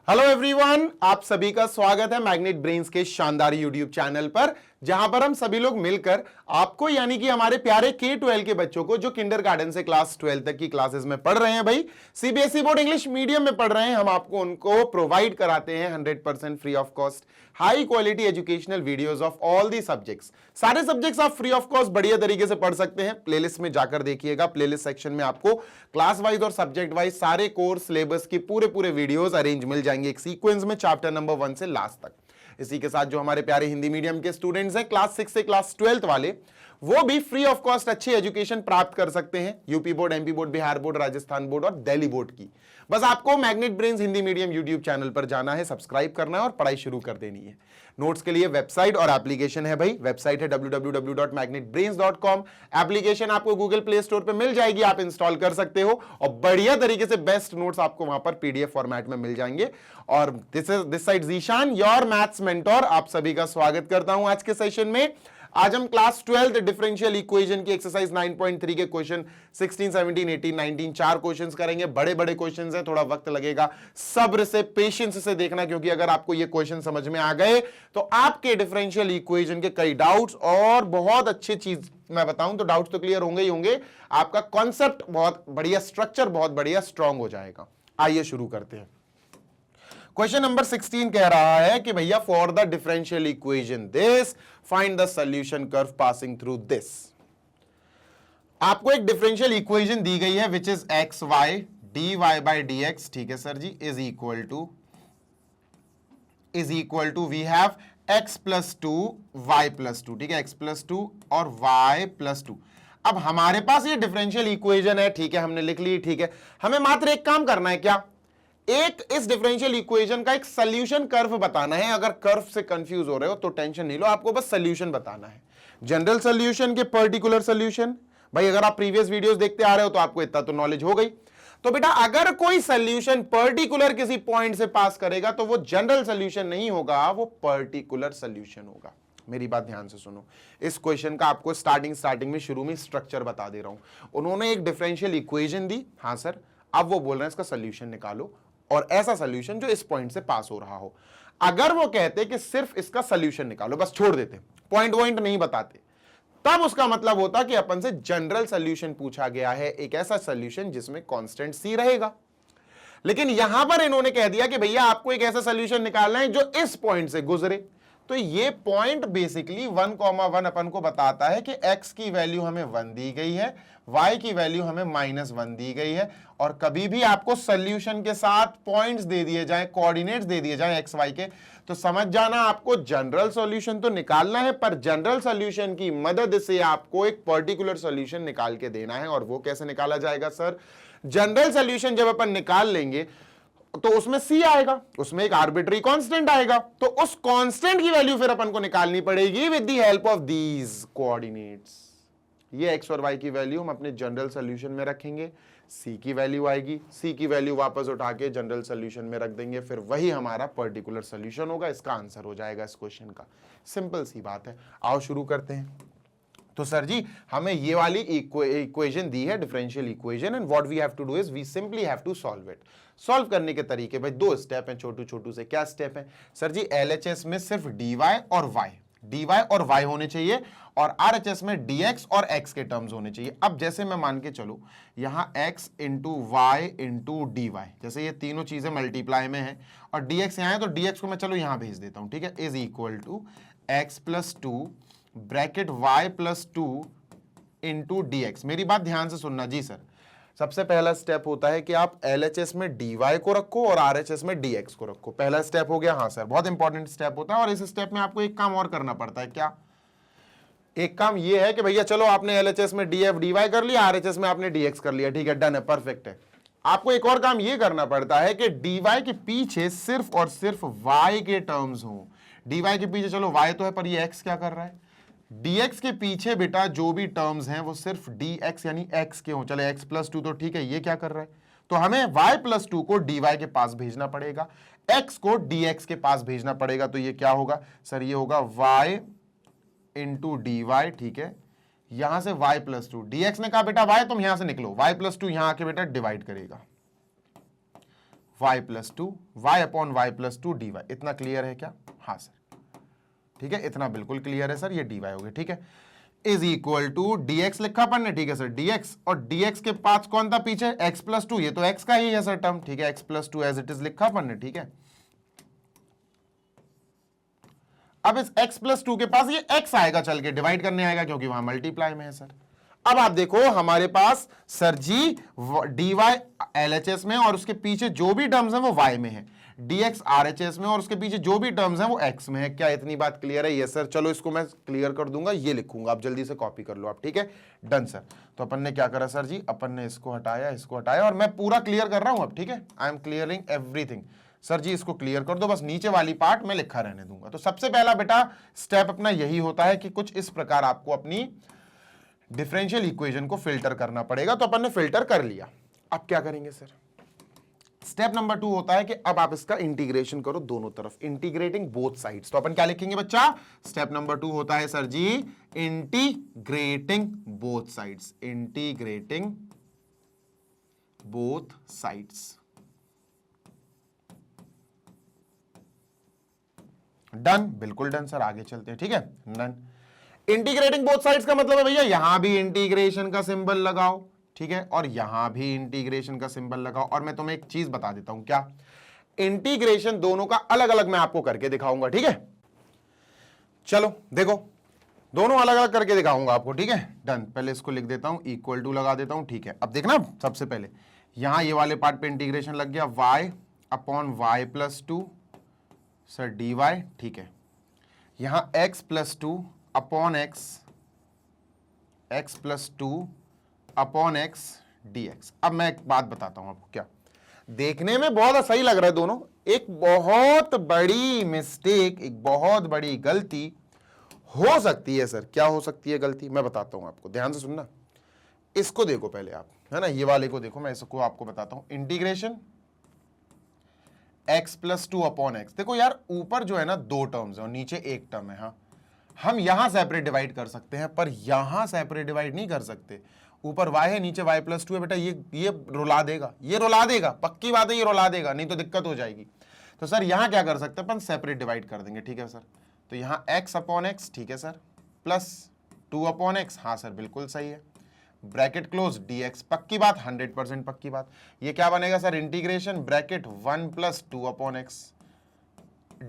Hello everyone, आप सभी का स्वागत है मैग्नेट ब्रेन्स के शानदार यूट्यूब चैनल पर, जहां पर हम सभी लोग मिलकर आपको यानी कि हमारे प्यारे K-12 के बच्चों को जो किंडरगार्टन से क्लास 12 तक की क्लासेस में पढ़ रहे हैं, भाई सीबीएसई बोर्ड इंग्लिश मीडियम में पढ़ रहे हैं, हम आपको उनको प्रोवाइड कराते हैं 100% free of cost high quality educational videos of all the subjects. सारे सब्जेक्ट्स आप फ्री ऑफ कॉस्ट बढ़िया तरीके से पढ़ सकते हैं। प्लेलिस्ट में जाकर देखिएगा, प्लेलिस्ट सेक्शन में आपको क्लास वाइज और सब्जेक्ट वाइज सारे कोर्स सिलेबस की पूरे वीडियोस अरेंज मिल जाएंगे एक सीक्वेंस में, चैप्टर नंबर 1 से लास्ट तक। इसी के साथ जो हमारे प्यारे हिंदी मीडियम के स्टूडेंट्स हैं क्लास 6 से क्लास 12 वाले, वो भी फ्री ऑफ कॉस्ट अच्छी एजुकेशन प्राप्त कर सकते हैं UP board, MP board, Bihar board, Rajasthan board और दिल्ली बोर्ड की। बस आपको magnet brains Hindi medium YouTube channel पर जाना है, सब्सक्राइब करना है और पढ़ाई शुरू कर देनी है। नोट्स के लिए वेबसाइट और एप्लीकेशन है भाई। वेबसाइट है www.magnetbrains.com। एप्लीकेशन आपको गूगल प्ले स्टोर पे मिल जाएगी, आप इंस्टॉल कर सकते हो और बढ़िया तरीके से बेस्ट नोट्स आपको वहां पर पीडीएफ फॉर्मेट में मिल जाएंगे। और this side Zeeshan, your maths mentor, आप सभी का स्वागत करता हूं आज के सेशन में। आज हम क्लास 12 डिफरेंशियल इक्वेशन की एक्सरसाइज 9.3 के क्वेश्चन 16, 17, 18, 19 चार क्वेश्चंस करेंगे। बड़े क्वेश्चंस हैं, थोड़ा वक्त लगेगा, सब्र से पेशेंस से देखना, क्योंकि अगर आपको ये क्वेश्चन समझ में आ गए तो आपके डिफरेंशियल इक्वेशन के कई डाउट्स और बहुत अच्छी चीज मैं बताऊं तो डाउट्स तो क्लियर होंगे ही होंगे। आपका कॉन्सेप्ट बहुत बढ़िया, स्ट्रक्चर बहुत बढ़िया स्ट्रांग हो जाएगा। आइए शुरू करते हैं। क्वेश्चन नंबर 16 कह रहा है कि भैया for the differential equation this find the solution curve passing through this. आपको एक डिफरेंशियल इक्वेशन दी गई है which is X Y D Y by D x, ठीक है sir ji, is equal to we have X plus two Y plus two, ठीक है, X plus two और वाई प्लस टू। अब हमारे पास ये डिफरेंशियल इक्वेशन है, ठीक है, हमने लिख ली, ठीक है। हमें मात्र एक काम करना है, क्या, एक इस डिफरेंशियल इक्वेशन का एक सॉल्यूशन कर्व बताना है। अगर कर्व से कंफ्यूज हो रहे हो तो टेंशन नहीं लो, आपको बस सॉल्यूशन बताना है। जनरल सॉल्यूशन के पर्टिकुलर सॉल्यूशन, भाई अगर आप प्रीवियस वीडियोस देखते आ रहे हो तो आपको इतना तो नॉलेज हो गई। तो बेटा अगर कोई सॉल्यूशन पर्टिकुलर किसी पॉइंट से पास करेगा तो वो जनरल सॉल्यूशन नहीं होगा, वो पर्टिकुलर सॉल्यूशन होगा। मेरी बात ध्यान से सुनो, इस क्वेश्चन का आपको स्टार्टिंग में शुरू में स्ट्रक्चर बता दे रहा हूं। उन्होंने एक डिफरेंशियल इक्वेशन दी, हाँ सर, अब वो बोल रहे हैं इसका सॉल्यूशन निकालो, और ऐसा सॉल्यूशन जो इस पॉइंट से पास हो रहा हो। अगर वो कहते कि सिर्फ इसका सॉल्यूशन निकालो, बस छोड़ देते, पॉइंट नहीं बताते, तब उसका मतलब होता कि अपन से जनरल सॉल्यूशन पूछा गया है, एक ऐसा सॉल्यूशन जिसमें कांस्टेंट सी रहेगा। लेकिन यहां पर इन्होंने कह दिया कि भैया आपको एक ऐसा सॉल्यूशन निकालना है जो इस पॉइंट से गुजरे। तो ये पॉइंट बेसिकली 1,1 अपन को बताता है कि x की वैल्यू हमें 1 दी गई है, y की वैल्यू हमें -1 दी गई है। और कभी भी आपको सॉल्यूशन के साथ पॉइंट्स दे दिए जाएं, कोऑर्डिनेट्स दे दिए जाएं x y के, तो समझ जाना आपको जनरल सॉल्यूशन तो निकालना है, पर जनरल सॉल्यूशन की मदद से आपको एक पर्टिकुलर सॉल्यूशन निकाल के देना है। और वो कैसे निकाला जाएगा सर? जनरल सॉल्यूशन जब अपन निकाल लेंगे तो उसमें c आएगा, उसमें एक आर्बिट्री कांस्टेंट आएगा, तो उस कांस्टेंट की वैल्यू फिर अपन को निकालनी पड़ेगी with the help of these coordinates. ये x और y की वैल्यू हम अपने जनरल सॉल्यूशन में रखेंगे, c की वैल्यू आएगी, c की वैल्यू वापस उठा के जनरल सॉल्यूशन में रख देंगे, फिर वही हमारा पर्टिकुलर सॉल्यूशन होगा। इसका आंसर हो जाएगा इस क्वेश्चन का। सिंपल सी बात है, आओ शुरू करते हैं। तो सर जी हमें ये वाली इक्वेशन दी है, differential equation, and what we have to do is we simply have to solve it. Solve करने के तरीके भाई दो स्टेप हैं, छोटू से। क्या स्टेप है सर जी? एलएचएस में सिर्फ dy और y होने चाहिए, और आरएचएस में dx और x के टर्म्स होने चाहिए। अब जैसे मैं मान के चलो यहां x into Y into D Y, जैसे ये तीनों चीजें मल्टीप्लाई में है और dx यहां है, तो dx को मैं चलो यहां भेज देता हूं, ठीक है, is equal to x plus 2 bracket y plus 2 into dx। मेरी बात ध्यान से सुनना जी सर। सबसे पहला स्टेप होता है कि आप LHS में dy को रखो और RHS में dx को रखो। पहला स्टेप हो गया, हाँ सर, बहुत इंपॉर्टेंट स्टेप होता है। और इस स्टेप में आपको एक काम और करना पड़ता है। क्या? एक काम ये है कि भैया चलो आपने LHS में df dy कर लिया, RHS में आपने dx कर लिया, ठीक है, डन है, परफेक्ट है। आपको एक और काम ये करना पड़ता है कि dy के पीछे सिर्फ और सिर्फ y के टर्म्स हों। dy के पीछे चलो y तो है, पर ये x क्या कर रहा है? dx के पीछे बेटा जो भी टर्म्स हैं वो सिर्फ dx यानी x के हों। चले x प्लस 2 तो ठीक है, ये क्या कर रहा है? तो हमें y प्लस 2 को dy के पास भेजना पड़ेगा, x को dx के पास भेजना पड़ेगा। तो ये क्या होगा सर? ये होगा y इंटू डी वाई, ठीक है, यहां से y प्लस 2, dx ने कहा बेटा y, तुम यहां से निकलो, y प्लस 2 यहां आके बेटा डिवाइड करेगा, Y plus two Y upon Y plus two D Y. इतना क्लियर है क्या? हाँ सर, ठीक है, इतना बिल्कुल क्लियर है सर, ये डी वाई हो गया, ठीक है, इज इक्वल टू dx लिखा अपन ने, ठीक है सर, dx, और dx के पास कौन था पीछे? x प्लस टू, ये तो x का ही है सर टर्म, ठीक है, x plus two as it is लिखा अपन ने, ठीक है। अब इस x प्लस टू के पास ये x आएगा, चल के डिवाइड करने आएगा क्योंकि वहां मल्टीप्लाई में है सर। अब आप देखो हमारे पास सर जी dy LHS में और उसके पीछे जो भी टर्म्स हैं वो y में है, dx RHS में और उसके पीछे जो भी टर्म्स हैं वो x में है। क्या इतनी बात क्लियर है? Yes sir. चलो इसको मैं क्लियर कर दूंगा, ये लिखूंगा, आप जल्दी से कॉपी कर लो आप, ठीक है, डन सर। तो अपन ने क्या करा सर जी, अपन ने इसको हटाया और मैं पूरा क्लियर कर रहा हूं अब, ठीक है, I am clearing everything. Sir जी इसको क्लियर कर दो, बस नीचे वाली पार्ट मैं लिखा रहने दूंगा। तो सबसे पहला बेटा स्टेप अपना यही होता है कि कुछ इस प्रकार आपको अपनी डिफरेंशियल इक्वेशन को फिल्टर करना पड़ेगा। तो अपन ने फिल्टर कर लिया, अब क्या करेंगे सर? स्टेप नंबर 2 होता है कि अब आप इसका इंटीग्रेशन करो दोनों तरफ, इंटीग्रेटिंग बोथ साइड्स। तो अपन क्या लिखेंगे बच्चा? स्टेप नंबर 2 होता है सर जी integrating both sides, integrating both sides. Done, बिल्कुल डन सर, आगे चलते हैं, ठीक है, डन। इंटीग्रेटिंग बोथ साइड्स का मतलब है भैया यहां भी इंटीग्रेशन का सिंबल लगाओ, ठीक है, और यहां भी इंटीग्रेशन का सिंबल लगाओ। और मैं तुम्हें एक चीज बता देता हूं, क्या? इंटीग्रेशन दोनों का अलग अलग मैं आपको करके दिखाऊंगा, ठीक है। चलो देखो, दोनों अलग अलग करके दिखाऊंगा आपको, ठीक है, डन। पहले इसको लिख देता हूं, इक्वल टू लगा देता हूं, ठीक है। अब देखना, सबसे पहले यहां ये वाले पार्ट पे इंटीग्रेशन लग गया, y upon Y plus two sir D Y, ठीक है। यहां x plus two upon x plus two upon x dx। अब मैं एक बात बताता हूं आपको, क्या देखने में बहुत सही लग रहा है दोनों, एक बहुत बड़ी मिस्टेक, एक बहुत बड़ी गलती हो सकती है सर। क्या हो सकती है गलती? मैं बताता हूं आपको, ध्यान से सुनना। इसको देखो पहले आप, है ना, ये वाले को देखो, मैं इसको आपको बताता हूं। Integration x plus two upon x, देखो यार ऊपर जो है ना दो टर्म्स है और नीचे एक टर्म है। हाँ, हम यहां सेपरेट डिवाइड कर सकते हैं पर यहां सेपरेट डिवाइड नहीं कर सकते। ऊपर y है, नीचे y प्लस टू है, बेटा ये रुला देगा, ये रुला देगा, पक्की बात है, ये रुला देगा, नहीं तो दिक्कत हो जाएगी। तो सर यहां क्या कर सकते हैं अपन? सेपरेट डिवाइड कर देंगे, ठीक है सर। तो यहां x अपॉन एक्स, ठीक है सर, प्लस 2 अपॉन एक्स, हाँ सर बिल्कुल सही है, ब्रैकेट क्लोज, dx, पक्की बात, 100% पक्की बात। ये क्या बनेगा sir? Integration bracket 1 plus 2 upon X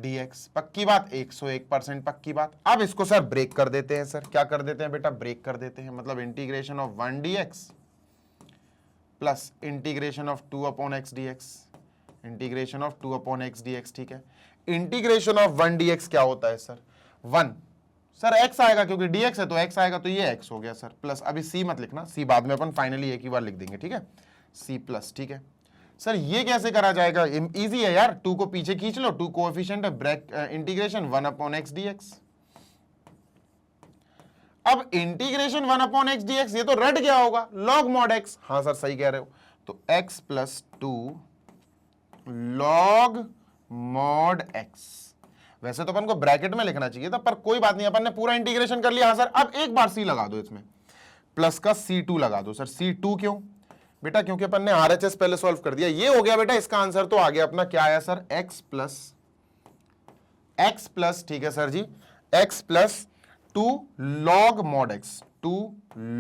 dx, पक्की बात, 101% पक्की बात। अब इसको सर ब्रेक कर देते हैं सर, क्या कर देते हैं बेटा? ब्रेक कर देते हैं, मतलब integration of 1 dx plus integration of 2 upon X dx, integration of 2 upon X dx, ठीक है। इंटीग्रेशन ऑफ 1 dx क्या होता है सर? 1 सर x आएगा, क्योंकि dx है तो x आएगा, तो ये x हो गया सर, प्लस अभी c मत लिखना, c बाद में अपन फाइनली एक ही बार लिख देंगे, ठीक है, c प्लस, ठीक है सर। ये कैसे करा जाएगा? इजी है यार, 2 को पीछे खींच लो, 2 कोएफिशिएंट है, ब्रैक इंटीग्रेशन 1 अपॉन एक्स dx। अब इंटीग्रेशन 1 अपॉन एक्स dx ये तो रट गया होगा, log mod x, हाँ सर सही कह रहे हो, तो x plus 2 log mod x। वैसे तो अपन को ब्रैकेट में लिखना चाहिए था, पर कोई बात नहीं, अपन ने पूरा इंटीग्रेशन कर लिया। हाँ सर, अब एक बार c लगा दो इसमें, प्लस का c2 लगा दो सर। c2 क्यों बेटा? क्योंकि अपन ने RHS पहले सॉल्व कर दिया, ये हो गया बेटा, इसका आंसर तो आ गया अपना, क्या आया सर? x प्लस, ठीक है sir ji, x plus 2 log mod x, 2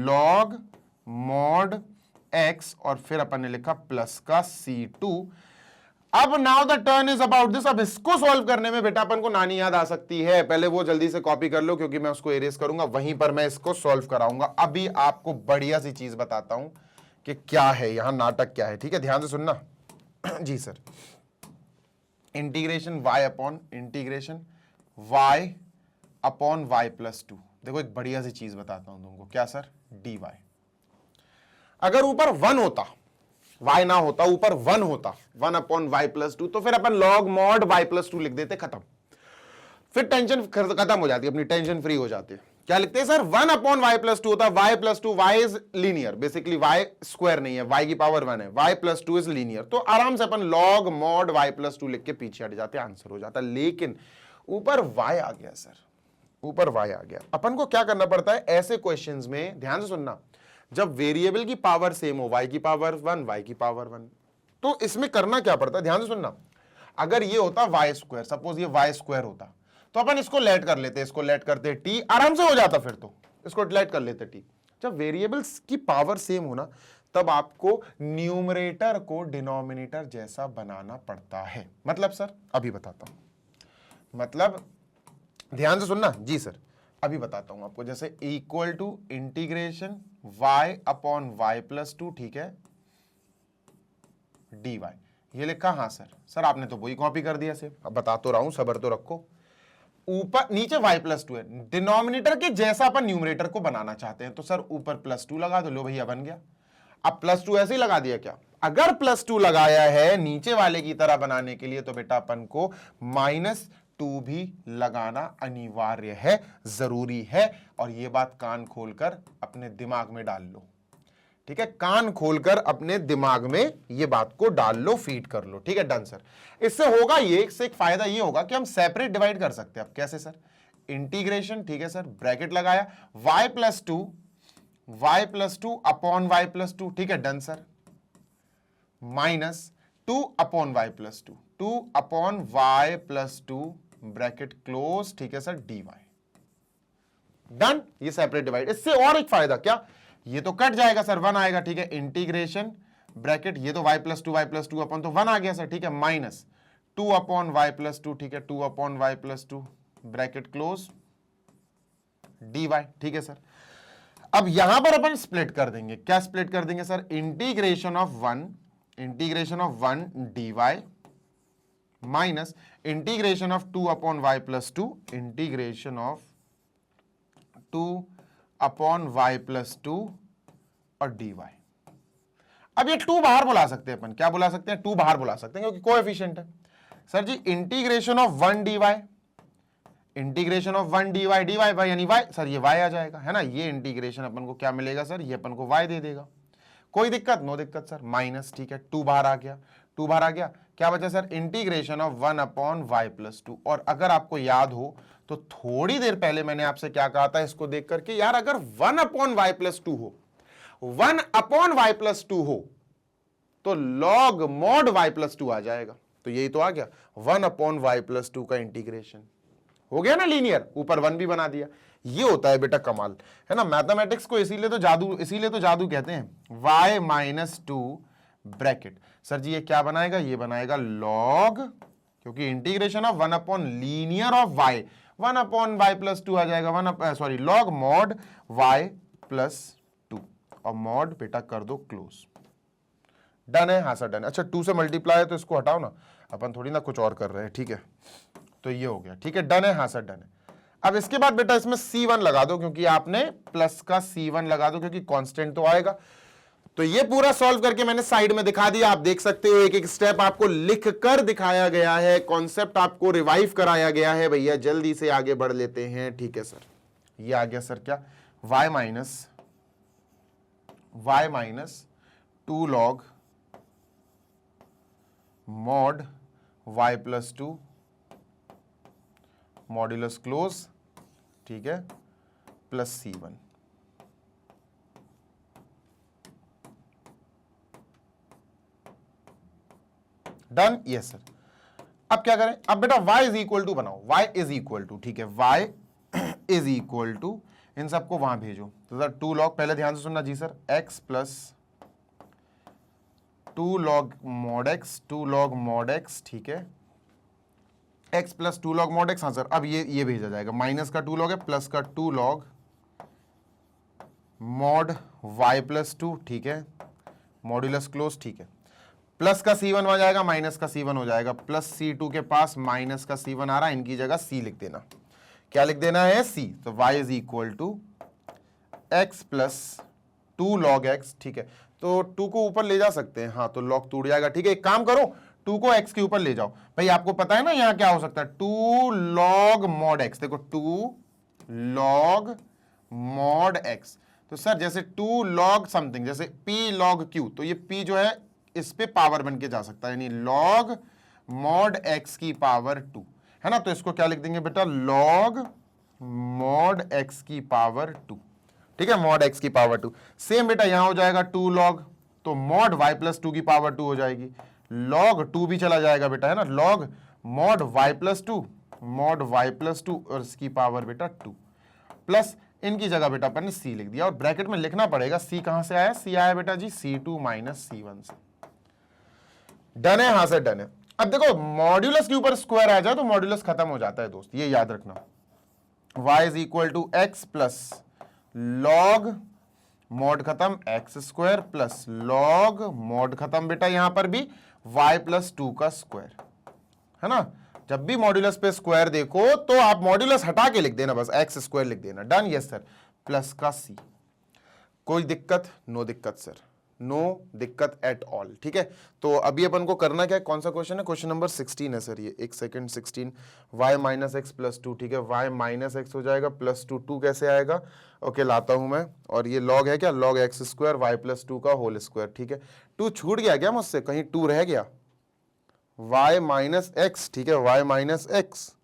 log mod x, और फिर अपन ने लिखा प्लस का c2। अब now the turn is about this. अब इसको सॉल्व करने में बेटा अपन को नानी याद आ सकती है, पहले वो जल्दी से कॉपी कर लो क्योंकि मैं उसको एरेज करूंगा, वहीं पर मैं इसको सॉल्व कराऊंगा। अभी आपको बढ़िया सी चीज बताता हूं कि क्या है यहां, नाटक क्या है, ठीक है, ध्यान से सुनना। जी sir, integration y upon y plus 2। देखो एक बढ़िया सी चीज बताता हूं तुमको, क्या सर? dy। अगर ऊपर 1 होता, y ना होता, ऊपर 1 होता, 1 अपॉन y प्लस 2, तो फिर अपन log mod y प्लस 2 लिख देते, खत्म, फिर टेंशन खत्म हो जाती है, अपनी टेंशन फ्री हो जाती है। क्या लिखते हैं सर? 1 अपॉन y प्लस 2 होता है, y plus 2, y is linear, basically y square नहीं है, y की पावर 1 है, y प्लस 2 इज लीनियर, तो आराम से अपन log mod y प्लस 2 लिख के पीछे हट जाते, आंसर हो जाता। लेकिन ऊपर y आ गया सर, ऊपर y आ गया। अपन को क्या करना पड़ता है ऐसे क्वेश्चंस में? ध्यान से सुनना, जब वेरिएबल की पावर सेम हो, y की पावर 1, y की पावर 1, तो इसमें करना क्या पड़ता है, ध्यान से सुनना, अगर ये होता वाई स्क्वायर, सपोज ये वाई स्क्वायर होता, तो अपन इसको लेट कर लेते, इसको लेट करते टी, आराम से हो जाता, फिर तो इसको लेट कर लेते टी। जब वेरिएबल्स की पावर सेम होना तब आपको न्यूमरेटर को डिनोमिनेटर जैसा बनाना पड़ता है। मतलब सर अभी बताता हूं, मतलब ध्यान से सुनना जी सर, अभी बताता हूं आपको। जैसे equal to integration y upon Y plus 2, ठीक है, dy, ये लिखा, हाँ सर, सर आपने तो वही कॉपी कर दिया सेम, अब बता तो रहा हूं, सबर तो रखो। ऊपर नीचे y प्लस 2 है, डिनोमिनेटर के जैसा अपन न्यूमरेटर को बनाना चाहते हैं, तो सर ऊपर प्लस 2 लगा दो, लो भैया बन गया। अब प्लस 2 ऐसे ही लगा दिया क्या, अगर प्लस 2 लगाया है नीचे वाले की तरह बनाने के लिए, तो बेटा अपन को -2 भी लगाना अनिवार्य है, जरूरी है। और ये बात कान खोलकर अपने दिमाग में डाल लो, ठीक है, कान खोलकर अपने दिमाग में ये बात को डाल लो, फीड कर लो, ठीक है, डन सर। इससे होगा ये, इससे एक फायदा ये होगा कि हम सेपरेट डिवाइड कर सकते हैं। अब कैसे सर, इंटीग्रेशन, ठीक है सर, ब्रैकेट लगाया, y plus two upon Y plus 2, ठीक है, done sir, -2 upon Y plus 2, 2 upon Y plus 2 bracket close, ठीक है सर, dy, डन। ये सेपरेट डिवाइड। इससे और एक फायदा क्या, ये तो कट जाएगा सर, 1 आएगा, ठीक है, इंटीग्रेशन ब्रैकेट, ये तो y प्लस टू अपॉन, तो 1 आ गया सर, ठीक है, -2 अपॉन वाई प्लस 2, ठीक है, 2 upon Y plus 2 bracket close dy, ठीक है सर। अब यहां पर अपन स्प्लिट कर देंगे, क्या स्प्लिट कर देंगे sir, integration of 1 dy minus integration of 2 upon Y plus 2, integration of 2 upon Y plus 2 और dy। अब ये 2 बाहर बुला सकते हैं अपन, क्या बुला सकते हैं, 2 बाहर बुला सकते हैं क्योंकि कोएफिशिएंट है सर जी। Integration of 1 dy, integration of 1 dy, dy यानी y, सर ये y आ जाएगा, है ना, ये इंटीग्रेशन अपन को क्या मिलेगा सर, ये अपन को y दे देगा, कोई दिक्कत, नो दिक्कत सर, माइनस, ठीक है, 2 बाहर आ गया, 2 बाहर आ गया, क्या बचा sir, integration of 1 upon Y plus 2। और अगर आपको याद हो तो थोड़ी देर पहले मैंने आपसे क्या कहा था, इसको देख करके, यार अगर 1 अपॉन वाई प्लस 2 हो, 1 अपॉन वाई प्लस 2 हो, तो लॉग मॉड वाई प्लस 2 आ जाएगा। तो यही तो आ गया, 1 अपॉन वाई प्लस 2 का इंटीग्रेशन हो गया ना लीनियर, ऊपर 1 भी बना दिया। ये होता है बेटा कमाल, है ना, मैथमेटिक्स को इसीलिए तो जादू कहते हैं। y माइनस 2 ब्रैकेट, सर जी ये क्या बनाएगा, ये बनाएगा लॉग, क्योंकि integration of 1 upon linear of y, 1 upon Y plus 2 आ जाएगा, लॉग मॉड y प्लस 2, और मॉड बेटा कर दो क्लोज, डन है, हाँ सर डन। अच्छा 2 से मल्टीप्लाई है तो इसको हटाओ ना, अपन थोड़ी ना कुछ और कर रहे हैं, ठीक है, तो ये हो गया, ठीक है, डन है, हाँ सर डन है। अब इसके बाद बेटा इसमें C1 लगा दो, क्योंकि आपने प्लस का C1 लगा दो, क्योंकि कांस्टेंट तो आएगा। तो ये पूरा सॉल्व करके मैंने साइड में दिखा दिया, आप देख सकते हो एक एक स्टेप आपको लिख कर दिखाया गया है, कॉन्सेप्ट आपको रिवाइव कराया गया है। भैया जल्दी से आगे बढ़ लेते हैं, ठीक है सर। ये आ गया सर क्या, y minus 2 log mod y plus 2 modulus close, ठीक है, plus C1। Done, yes sir. अब क्या करें, अब बेटा y इज इक्वल टू बनाओ, y इज इक्वल टू, ठीक है, y इज इक्वल टू, इन सबको वहां भेजो। तो सर 2 लॉग, पहले ध्यान से सुनना जी sir, x plus 2 log mod x, ठीक है, x plus 2 log mod x, हाँ सर। अब ये भेजा जाएगा, माइनस का 2 लॉग है, प्लस का 2 लॉग मॉड y प्लस 2, ठीक है, मॉड्यूलस क्लोज, ठीक है, प्लस का C1 आ जाएगा, माइनस का C1 हो जाएगा, प्लस C2 के पास माइनस का C1 आ रहा है, इनकी जगह C लिख देना। क्या लिख देना है, C। तो y is equal to x plus 2 log x, ठीक है, तो 2 को ऊपर ले जा सकते हैं, हाँ, तो लॉग टूट जाएगा, ठीक है। एक काम करो, 2 को x के ऊपर ले जाओ, भाई आपको पता है ना यहां क्या हो सकता है, 2 लॉग मॉड x, देखो 2 लॉग मॉड x, तो सर जैसे 2 लॉग समथिंग, जैसे p लॉग q, तो ये p जो है इस पे पावर बन के जा सकता है, यानी लॉग मॉड x की पावर 2, है ना। तो इसको क्या लिख देंगे बेटा, लॉग मॉड x की पावर 2, ठीक है, मॉड x की पावर 2। सेम बेटा यहां हो जाएगा 2 लॉग, तो मॉड y प्लस 2 की पावर 2 हो जाएगी, लॉग 2 भी चला जाएगा बेटा, है ना, log mod y plus 2, mod y plus 2 और इसकी पावर बेटा 2 प्लस इनकी जगह बेटा अपन ने c लिख दिया और ब्रैकेट में लिखना पड़ेगा c कहां से आया, c आया बेटा जी c2 माइनस c1 से। डन है, हां सर डन है। अब देखो मॉड्यूलस के ऊपर स्क्वायर आ जाए तो मॉड्यूलस खत्म हो जाता है दोस्त, ये याद रखना। y is equal to x plus log mod खत्म x square plus log mod खत्म बेटा यहां पर भी y प्लस 2 का स्क्वायर, है ना। जब भी मॉड्यूलस पे स्क्वायर देखो तो आप मॉड्यूलस हटा के लिख देना, बस एक्स स्क्वायर लिख देना। Done, yes sir. प्लस का c, कोई दिक्कत? नो दिक्कत सर, नो दिक्कत एट ऑल, ठीक है। तो अभी अपन को करना क्या है, कौन सा क्वेश्चन है, क्वेश्चन नंबर 16 है सर ये, एक second, 16 y minus x plus 2, ठीक है, y माइनस एक्स हो जाएगा प्लस 2, 2 कैसे आएगा, ओके लाता हूं मैं, और ये लॉग है क्या, log x square y plus 2 का होल स्क्वायर, ठीक है। 2 छूट गया क्या मुझसे, कहीं 2 रह गया, y माइनस एक्स, ठीक है, y माइनस एक्स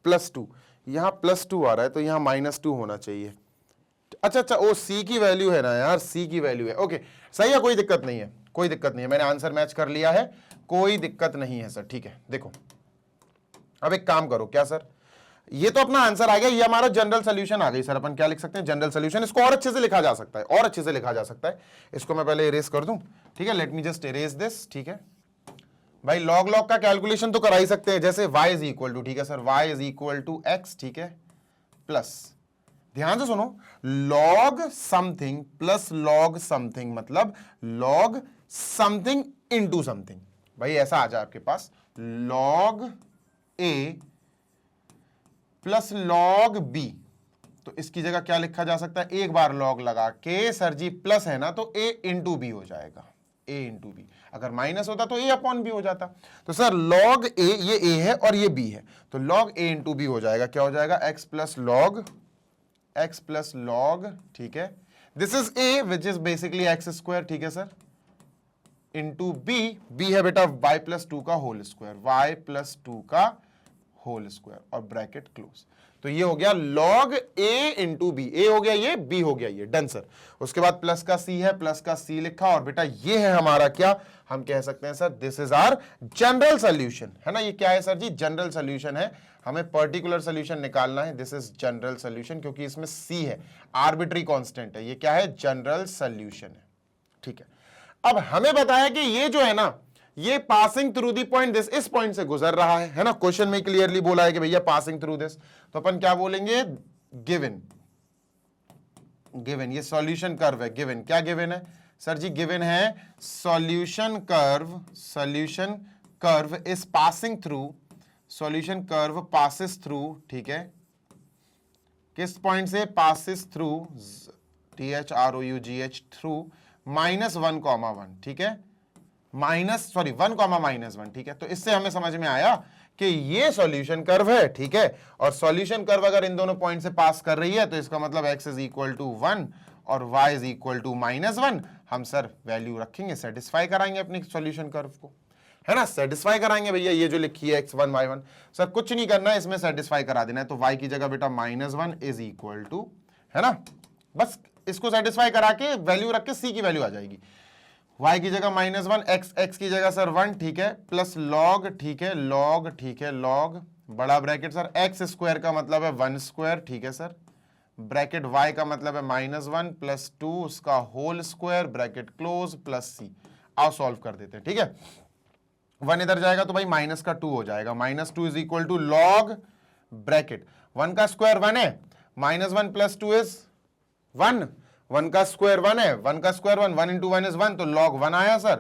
प्लस 2, यहां प्लस 2 आ रहा है तो यहां माइनस 2 होना चाहिए। अच्छा, ओ c की वैल्यू है ना यार, c की वैल्यू है, ओके सही है, कोई दिक्कत नहीं है, कोई दिक्कत नहीं है, मैंने आंसर मैच कर लिया है, कोई दिक्कत नहीं है सर, ठीक है। देखो अब एक काम करो, क्या सर, ये तो अपना आंसर आ गया, ये हमारा जनरल सोल्यूशन आ गई सर। अपन क्या लिख सकते हैं, जनरल सोल्यूशन। इसको और अच्छे से लिखा जा सकता है, और अच्छे से लिखा जा सकता है। इसको मैं पहले इरेज कर दूं, ठीक है, let me just erase this, ठीक है भाई। लॉग लॉग का कैलकुलेशन तो करा ही सकते हैं, जैसे y इज इक्वल टू, ठीक है sir, y is equal to x, ठीक है, प्लस, ध्यान से सुनो, log something plus log something मतलब लॉग समथिंग इनटू समथिंग। भाई ऐसा आ जाए आपके पास, log a plus log b, तो इसकी जगह क्या लिखा जा सकता है, एक बार लॉग लगा के, सर जी प्लस है ना तो a इंटू बी हो जाएगा, a इंटू बी। अगर माइनस होता तो a अपॉन बी हो जाता। तो सर लॉग a, ये a है और ये b है, तो लॉग a इंटू बी हो जाएगा, क्या हो जाएगा, x प्लस लॉग, ठीक है, this is a which is basically x square, ठीक है सर, इंटू b है बेटा y प्लस 2 का होल स्क्वायर, y प्लस 2 का होल स्क्वायर और ब्रैकेट क्लोज। तो ये हो गया लॉग a इंटू बी, ए हो गया ये, b हो गया ये, डन सर। उसके बाद प्लस का c है, प्लस का c लिखा, और बेटा ये है हमारा क्या, हम कह सकते हैं sir this is our general solution, है ना। ये क्या है सर जी, जनरल सोल्यूशन है, हमें पर्टिकुलर सोल्यूशन निकालना है, दिस इज जनरल सोल्यूशन, क्योंकि इसमें c है, आर्बिट्री कांस्टेंट है, ये क्या है, जनरल सोल्यूशन है, ठीक है। अब हमें बताया कि ये जो है ना, ये passing through the point this, इस पॉइंट से गुजर रहा है ना, क्वेश्चन में क्लियरली बोला है कि भैया पासिंग थ्रू दिस, तो अपन क्या बोलेंगे, गिवन, गिवन, ये सॉल्यूशन कर्व है, गिवन, क्या गिवन है सर जी, गिवन है solution curve is passing through, solution curve passes through, ठीक है, किस पॉइंट से, पासिस थ्रू, THROUGH थ्रू -1,1, ठीक है, -1, ठीक है। तो इससे हमें समझ में आया कि ये सॉल्यूशन कर्व है, ठीक है, और सॉल्यूशन कर्व अगर इन दोनों पॉइंट से पास कर रही है तो इसका मतलब x इज इक्वल टू 1 और y इज इक्वल टू -1। हम सर वैल्यू रखेंगे, सेटिस्फाई कराएंगे अपने सॉल्यूशन कर्व को, है ना, सेटिस्फाई कराएंगे भैया। ये जो लिखी है x1 y1, सर कुछ नहीं करना है, इसमें सेटिस्फाई करा देना है, तो y की जगह बेटा -1 इज इक्वल टू, है ना, बस इसको सेटिस्फाई करा के वैल्यू रख के c की वैल्यू आ जाएगी, y की जगह -1, x की जगह सर 1, ठीक है, प्लस लॉग, ठीक है, लॉग, ठीक है, लॉग बड़ा ब्रैकेट सर x स्क्वायर का मतलब है 1 स्क्वायर, ठीक है सर, ब्रैकेट y का मतलब है -1 प्लस 2 उसका whole square, bracket close, plus c। आओ सॉल्व कर देते हैं, ठीक है। 1 इधर जाएगा तो भाई माइनस का 2 हो जाएगा, -2 is equal to log bracket 1 का स्क्वायर 1 है, -1 प्लस 2 इज 1, 1 का स्क्वायर 1 है, 1 का स्क्वायर 1 इंटू 1 इज 1, तो लॉग 1 आया सर,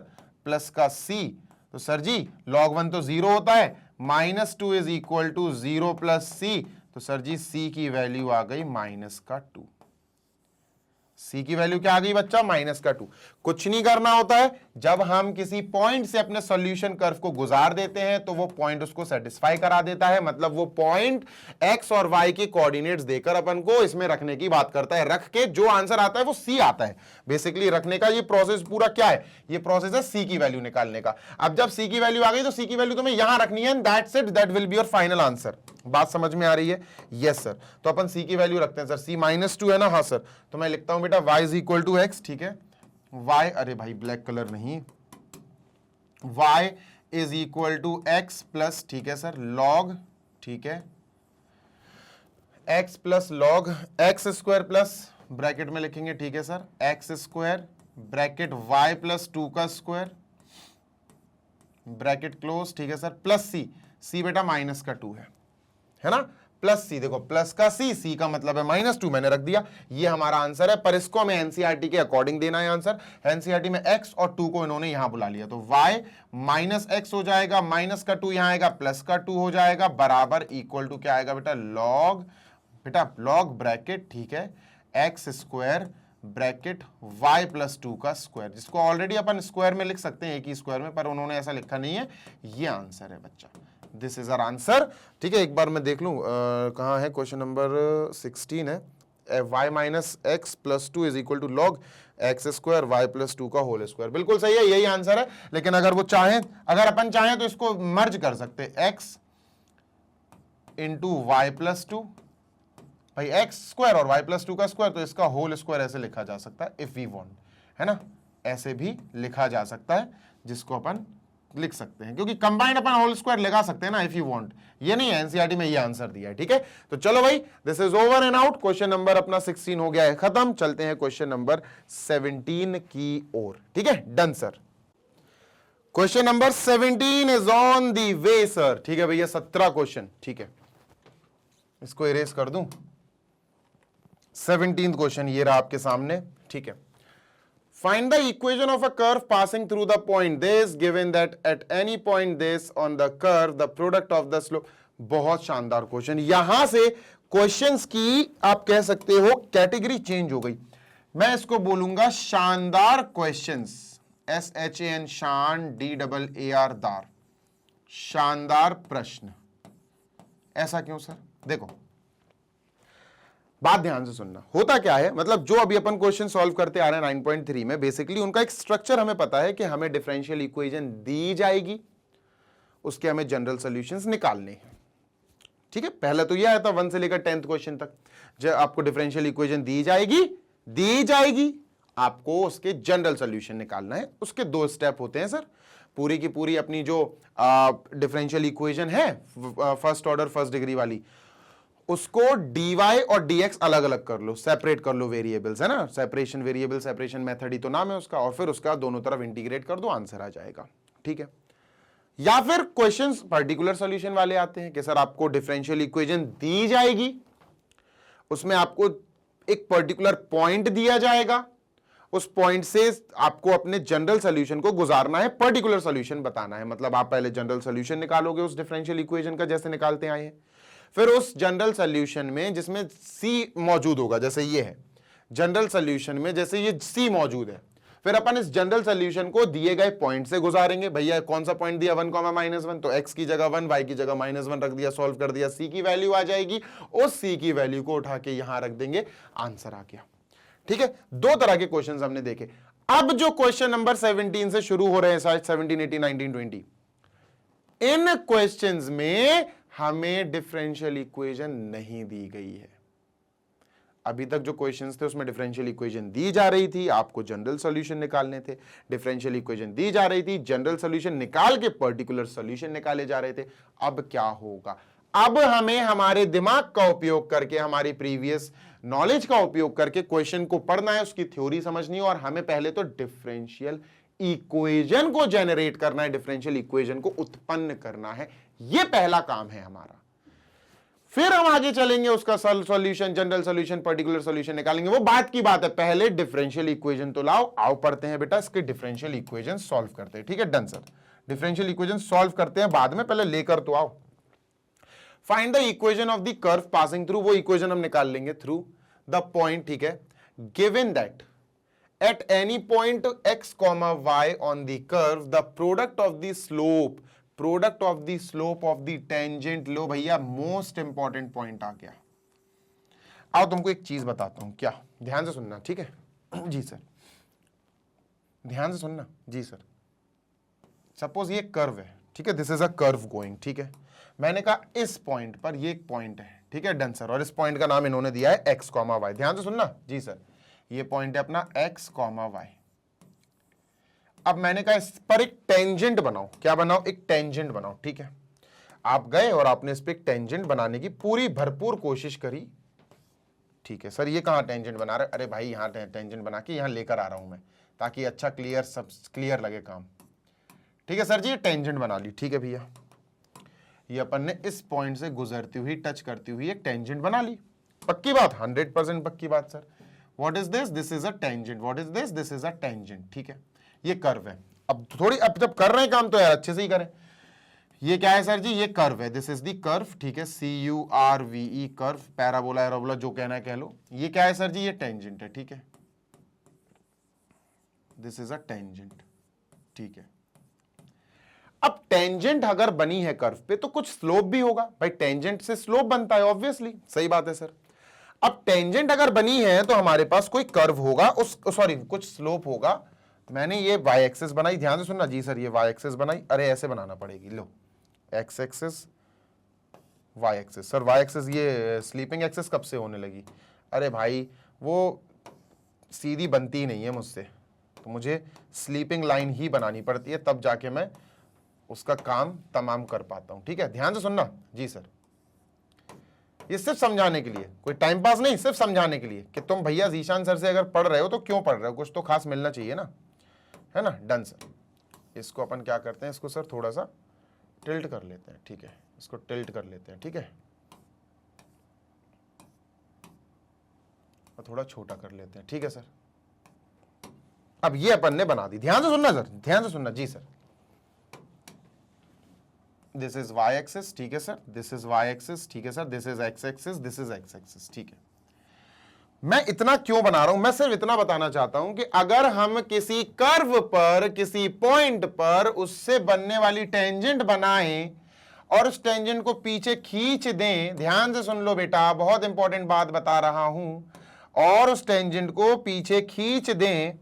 प्लस का c, तो सर जी लॉग 1 तो 0 होता है, -2 is equal to 0 plus c, तो सर जी c की वैल्यू आ गई -2। c की वैल्यू क्या आ गई बच्चा, -2। कुछ नहीं करना होता है, जब हम किसी पॉइंट से अपने सॉल्यूशन कर्व को गुजार देते हैं तो वो पॉइंट उसको सेटिस्फाई करा देता है, मतलब वो पॉइंट x और y के कोऑर्डिनेट्स देकर अपन को इसमें रखने की बात करता है, रख के जो आंसर आता है वो c आता है। बेसिकली रखने का ये प्रोसेस पूरा क्या है, ये प्रोसेस है c की वैल्यू निकालने का। अब जब c की वैल्यू आ गई तो c की वैल्यू तुम्हें यहां रखनी है, that's it, that will be your final answer. बात समझ में आ रही है, यस सर। तो अपन c की वैल्यू रखते हैं सर, c -2 है ना, हाँ सर, तो मैं लिखता हूं बेटा y is equal to x, ठीक है, y, अरे भाई ब्लैक कलर नहीं, y is equal to x plus, ठीक है सर, log, ठीक है, x plus log x square plus bracket में लिखेंगे, ठीक है sir, x square bracket y plus 2 का स्क्वायर ब्रैकेट क्लोज, ठीक है सर, प्लस c बेटा माइनस का 2 है ना, प्लस c, देखो प्लस का c का मतलब है -2, मैंने रख दिया, ये हमारा आंसर है। पर इसको हमें एनसीईआरटी के अकॉर्डिंग देना है आंसर। एनसीईआरटी में x और 2 को इन्होंने यहां बुला लिया, तो y माइनस एक्स हो जाएगा, माइनस का 2 यहां आएगा, प्लस का 2 हो जाएगा, बराबर इक्वल टू क्या आएगा बेटा, लॉग ब्रैकेट, ठीक है, x square bracket y plus 2 का स्क्वायर, जिसको ऑलरेडी अपन स्क्वायर में लिख सकते हैं, एक ही स्क्वायर में, पर उन्होंने ऐसा लिखा नहीं है। ये आंसर है बच्चा, दिस इज आवर आंसर। ठीक है, एक बार मैं देख लूं कहां है, क्वेश्चन नंबर 16 है, y minus x plus 2 is equal to log x square y plus 2 का होल स्क्वायर। बिल्कुल सही है, यही आंसर है। लेकिन अगर वो चाहें, अगर अपन चाहें तो इसको मर्ज कर सकते, x इंटू वाई प्लस 2, भाई एक्स स्क्वायर और y प्लस 2 का स्क्वायर, तो इसका होल स्क्वायर ऐसे लिखा जा सकता है, इफ वी वांट, है ना, ऐसे भी लिखा जा सकता है, जिसको अपन लिख सकते हैं, क्योंकि कंबाइंड अपन होल स्क्वायर लगा सकते हैं ना, इफ यू वांट। ये नहीं है, एनसीईआरटी में ये आंसर दिया है। ठीक है, तो चलो भाई, this is over and out. Question number अपना 16 हो गया है खत्म। चलते हैं क्वेश्चन नंबर 17 की ओर। ठीक है, done sir. Question number 17 is on the way sir. ठीक है भैया, 17 क्वेश्चन। ठीक है, इसको इरेज कर दूं। 17th क्वेश्चन ये रहा आपके सामने। ठीक है, find the equation of a curve passing through the point this given that at any point this on the curve the product of the slope। बहुत शानदार क्वेश्चन। यहां से क्वेश्चंस की आप कह सकते हो कैटेगरी चेंज हो गई। मैं इसको बोलूंगा शानदार क्वेश्चंस, SHAN, शान, DAAR दार, शानदार प्रश्न। ऐसा क्यों सर? देखो, बात ध्यान से सुनना। होता क्या है, मतलब जो अभी अपन क्वेश्चन सॉल्व करते आ रहे हैं 9.3 में, बेसिकली उनका एक स्ट्रक्चर हमें पता है कि हमें डिफरेंशियल इक्वेशन दी जाएगी, उसके हमें जनरल सॉल्यूशंस निकालने हैं। ठीक है, पहले तो ये आया था 1 से लेकर 10th क्वेश्चन तक, जब आपको डिफरेंशियल इक्वेशन दी जाएगी, आपको उसके जनरल सॉल्यूशन निकालना है। उसके 2 स्टेप होते हैं सर। पूरी की पूरी अपनी जो डिफरेंशियल इक्वेशन है फर्स्ट ऑर्डर फर्स्ट डिग्री वाली, उसको dy और dx अलग अलग कर लो, सेपरेट कर लो वेरिएबल्स, है ना, सेपरेशन वेरिएबल, सेपरेशन मेथड ही तो नाम है उसका, और फिर उसका दोनों तरफ इंटीग्रेट कर दो, आंसर आ जाएगा। ठीक है, या फिर क्वेश्चंस पर्टिकुलर सॉल्यूशन वाले आते हैं कि सर आपको डिफरेंशियल इक्वेशन दी जाएगी, उसमें आपको एक पर्टिकुलर पॉइंट दिया जाएगा, उस पॉइंट से आपको अपने जनरल सॉल्यूशन को गुजारना है, पर्टिकुलर सॉल्यूशन बताना है। मतलब आप पहले जनरल सॉल्यूशन निकालोगे उस डिफरेंशियल इक्वेशन का, जैसे निकालते आए हैं, फिर उस जनरल सॉल्यूशन में जिसमें C मौजूद होगा, जैसे ये है जनरल सॉल्यूशन में, जैसे ये C मौजूद है, फिर अपन इस जनरल सॉल्यूशन को दिए गए पॉइंट से गुजारेंगे। भैया कौन सा पॉइंट दिया, 1, -1, तो x की जगह 1, y की जगह -1 रख दिया, सॉल्व कर दिया, C की वैल्यू आ जाएगी, उस C की वैल्यू को उठा के यहां रख देंगे, आंसर आ गया। ठीक है, 2 तरह के क्वेश्चन हमने देखे। अब जो क्वेश्चन नंबर 17 से शुरू हो रहे हैं, 17, 18, 19, 20, इन क्वेश्चंस में हमें डिफरेंशियल इक्वेशन नहीं दी गई है। अभी तक जो क्वेश्चंस थे उसमें डिफरेंशियल इक्वेशन दी जा रही थी, आपको जनरल सॉल्यूशन निकालने थे। डिफरेंशियल इक्वेशन दी जा रही थी, जनरल सॉल्यूशन निकाल के पर्टिकुलर सॉल्यूशन निकाले जा रहे थे। अब क्या होगा? अब हमें हमारे दिमाग का उपयोग करके, हमारी प्रीवियस नॉलेज का उपयोग करके क्वेश्चन को पढ़ना है, उसकी थ्योरी समझनी है, और हमें पहले तो डिफरेंशियल इक्वेशन को जनरेट करना है, डिफरेंशियल इक्वेशन को उत्पन्न करना है। यह पहला काम है हमारा। फिर हम आगे चलेंगे, उसका solution, general solution, particular solution निकालेंगे, वो बात की बात है। पहले डिफरेंशियल इक्वेशन तो लाओ, आओ पढ़ते हैं बेटा, इसके डिफरेंशियल इक्वेशन सॉल्व करते हैं। ठीक है, done sir, differential equation solve करते हैं बाद में, पहले लेकर तो आओ। Find the equation of the curve passing through, वो इक्वेशन हम निकाल लेंगे थ्रू द पॉइंट। ठीक है, given that at any point x, y on the curve the product of the slope of the tangent। लो भैया, मोस्ट इंपॉर्टेंट पॉइंट आ गया। आओ तुमको एक चीज बताता हूं, क्या, ध्यान से सुनना। ठीक है जी सर, ध्यान से सुनना जी सर। सपोज ये कर्व है, ठीक है, this is a curve going. ठीक है, मैंने कहा इस पॉइंट पर ये एक पॉइंट है, ठीक है, डन सर, और इस पॉइंट का नाम इन्होंने दिया है x, y। ध्यान से सुनना जी सर, ये पॉइंट है अपना x, y। अब मैंने कहा इस पर एक टेंजेंट बनाओ, क्या बनाओ, एक टेंजेंट बनाओ, ठीक है। आप गए और आपने इस पे एक टेंजेंट बनाने की पूरी भरपूर कोशिश करी, ठीक है। सर ये कहाँ टेंजेंट बना रहे, अरे भाई यहाँ टेंजेंट बना के यहाँ लेकर आ रहा हूं मैं, ताकि अच्छा क्लियर सब क्लियर लगे काम, ठीक है सर जी। ये टेंजेंट बना ली, ठीक है भैया। ये अपन ने इस पॉइंट से गुजरती हुई, टच करती हुई एक टेंजेंट बना ली, पक्की बात, 100% पक्की बात sir. What is this, this is a tangent, what is this, this is a tangent, ठीक है। ये कर्व है। अब थोड़ी, अब जब कर रहे हैं काम तो यार अच्छे से ही करें। ये क्या है सर जी, ये कर्व है, दिस इज दी कर्व, ठीक है, CURVE कर्व, पैराबोला एरोबोला जो कहना है कह लो। ये क्या है सर जी, ये टेंजेंट है, ठीक है, दिस इज अ टेंजेंट, ठीक है। अब टेंजेंट अगर बनी है कर्व पे तो कुछ स्लोप भी होगा भाई, टेंजेंट से स्लोप बनता है ऑब्वियसली, सही बात है सर। अब टेंजेंट अगर बनी है तो हमारे पास कोई कर्व होगा, उस सॉरी कुछ स्लोप होगा। मैंने ये वाई एक्सिस बनाई, ध्यान से सुनना जी सर, ये वाई एक्सिस बनाई, अरे ऐसे बनाना पड़ेगी, लो x axis y axis. Sir y axis ये स्लीपिंग एक्सिस कब से होने लगी, अरे भाई वो सीधी बनती ही नहीं है मुझसे, तो मुझे स्लीपिंग लाइन ही बनानी पड़ती है, तब जाके मैं उसका काम तमाम कर पाता हूं, ठीक है। ध्यान से सुनना जी सर, ये सिर्फ समझाने के लिए, कोई टाइम पास नहीं, सिर्फ समझाने के लिए कि तुम भैया जीशान सर से अगर पढ़ रहे हो तो क्यों पढ़ रहे हो, कुछ तो खास मिलना चाहिए ना, है ना। Done sir. इसको अपन क्या करते हैं, इसको सर थोड़ा सा टिल्ट कर लेते हैं, ठीक है, इसको टिल्ट कर लेते हैं, ठीक है, और थोड़ा छोटा कर लेते हैं, ठीक है सर। अब ये अपन ने बना दी, ध्यान से सुनना सर, ध्यान से सुनना जी sir. This is y axis, ठीक है sir, this is y axis, ठीक है sir, this is x axis, this is x axis, ठीक है। मैं इतना क्यों बना रहा हूं, मैं सिर्फ इतना बताना चाहता हूं कि अगर हम किसी कर्व पर, किसी पॉइंट पर उससे बनने वाली टेंजेंट बनाएं और उस टेंजेंट को पीछे खींच दें, ध्यान से सुन लो बेटा, बहुत इंपॉर्टेंट बात बता रहा हूं, और उस टेंजेंट को पीछे खींच दें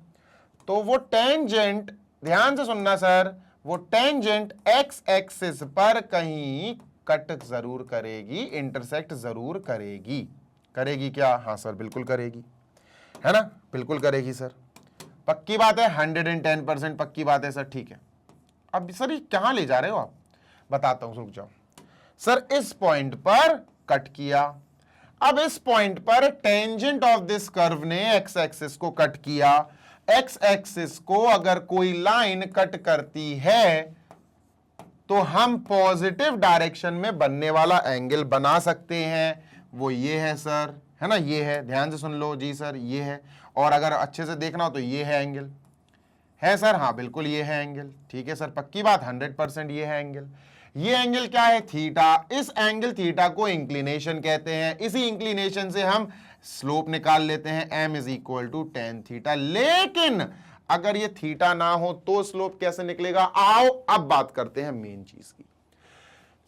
तो वो टेंजेंट, ध्यान से सुनना सर, वो टेंजेंट एक्स एक्सिस पर कहीं कट जरूर करेगी, इंटरसेक्ट जरूर करेगी। करेगी क्या, हाँ सर बिल्कुल करेगी, है ना, बिल्कुल करेगी सर, पक्की बात है, 110% पक्की बात है सर, ठीक है। अब सर ये कहां ले जा रहे हो आप, बताता हूं, रुक जाओ सर। इस पॉइंट पर कट किया, अब इस पॉइंट पर टेंजेंट ऑफ दिस कर्व ने एक्स एक्सिस को कट किया। एक्स एक्सिस को अगर कोई लाइन कट करती है तो हम पॉजिटिव डायरेक्शन में बनने वाला एंगल बना सकते हैं, वो ये है सर, है ना, ये है, ध्यान से सुन लो जी सर, ये है, और अगर अच्छे से देखना हो तो ये है एंगल, है सर, हाँ बिल्कुल ये है एंगल, ठीक है सर, पक्की बात, 100% ये है एंगल। ये एंगल क्या है, थीटा। इस एंगल थीटा को इंक्लिनेशन कहते हैं, इसी इंक्लिनेशन से हम स्लोप निकाल लेते हैं, m is equal to tan theta. लेकिन अगर ये थीटा ना हो तो स्लोप कैसे निकलेगा, आओ अब बात करते हैं मेन चीज की।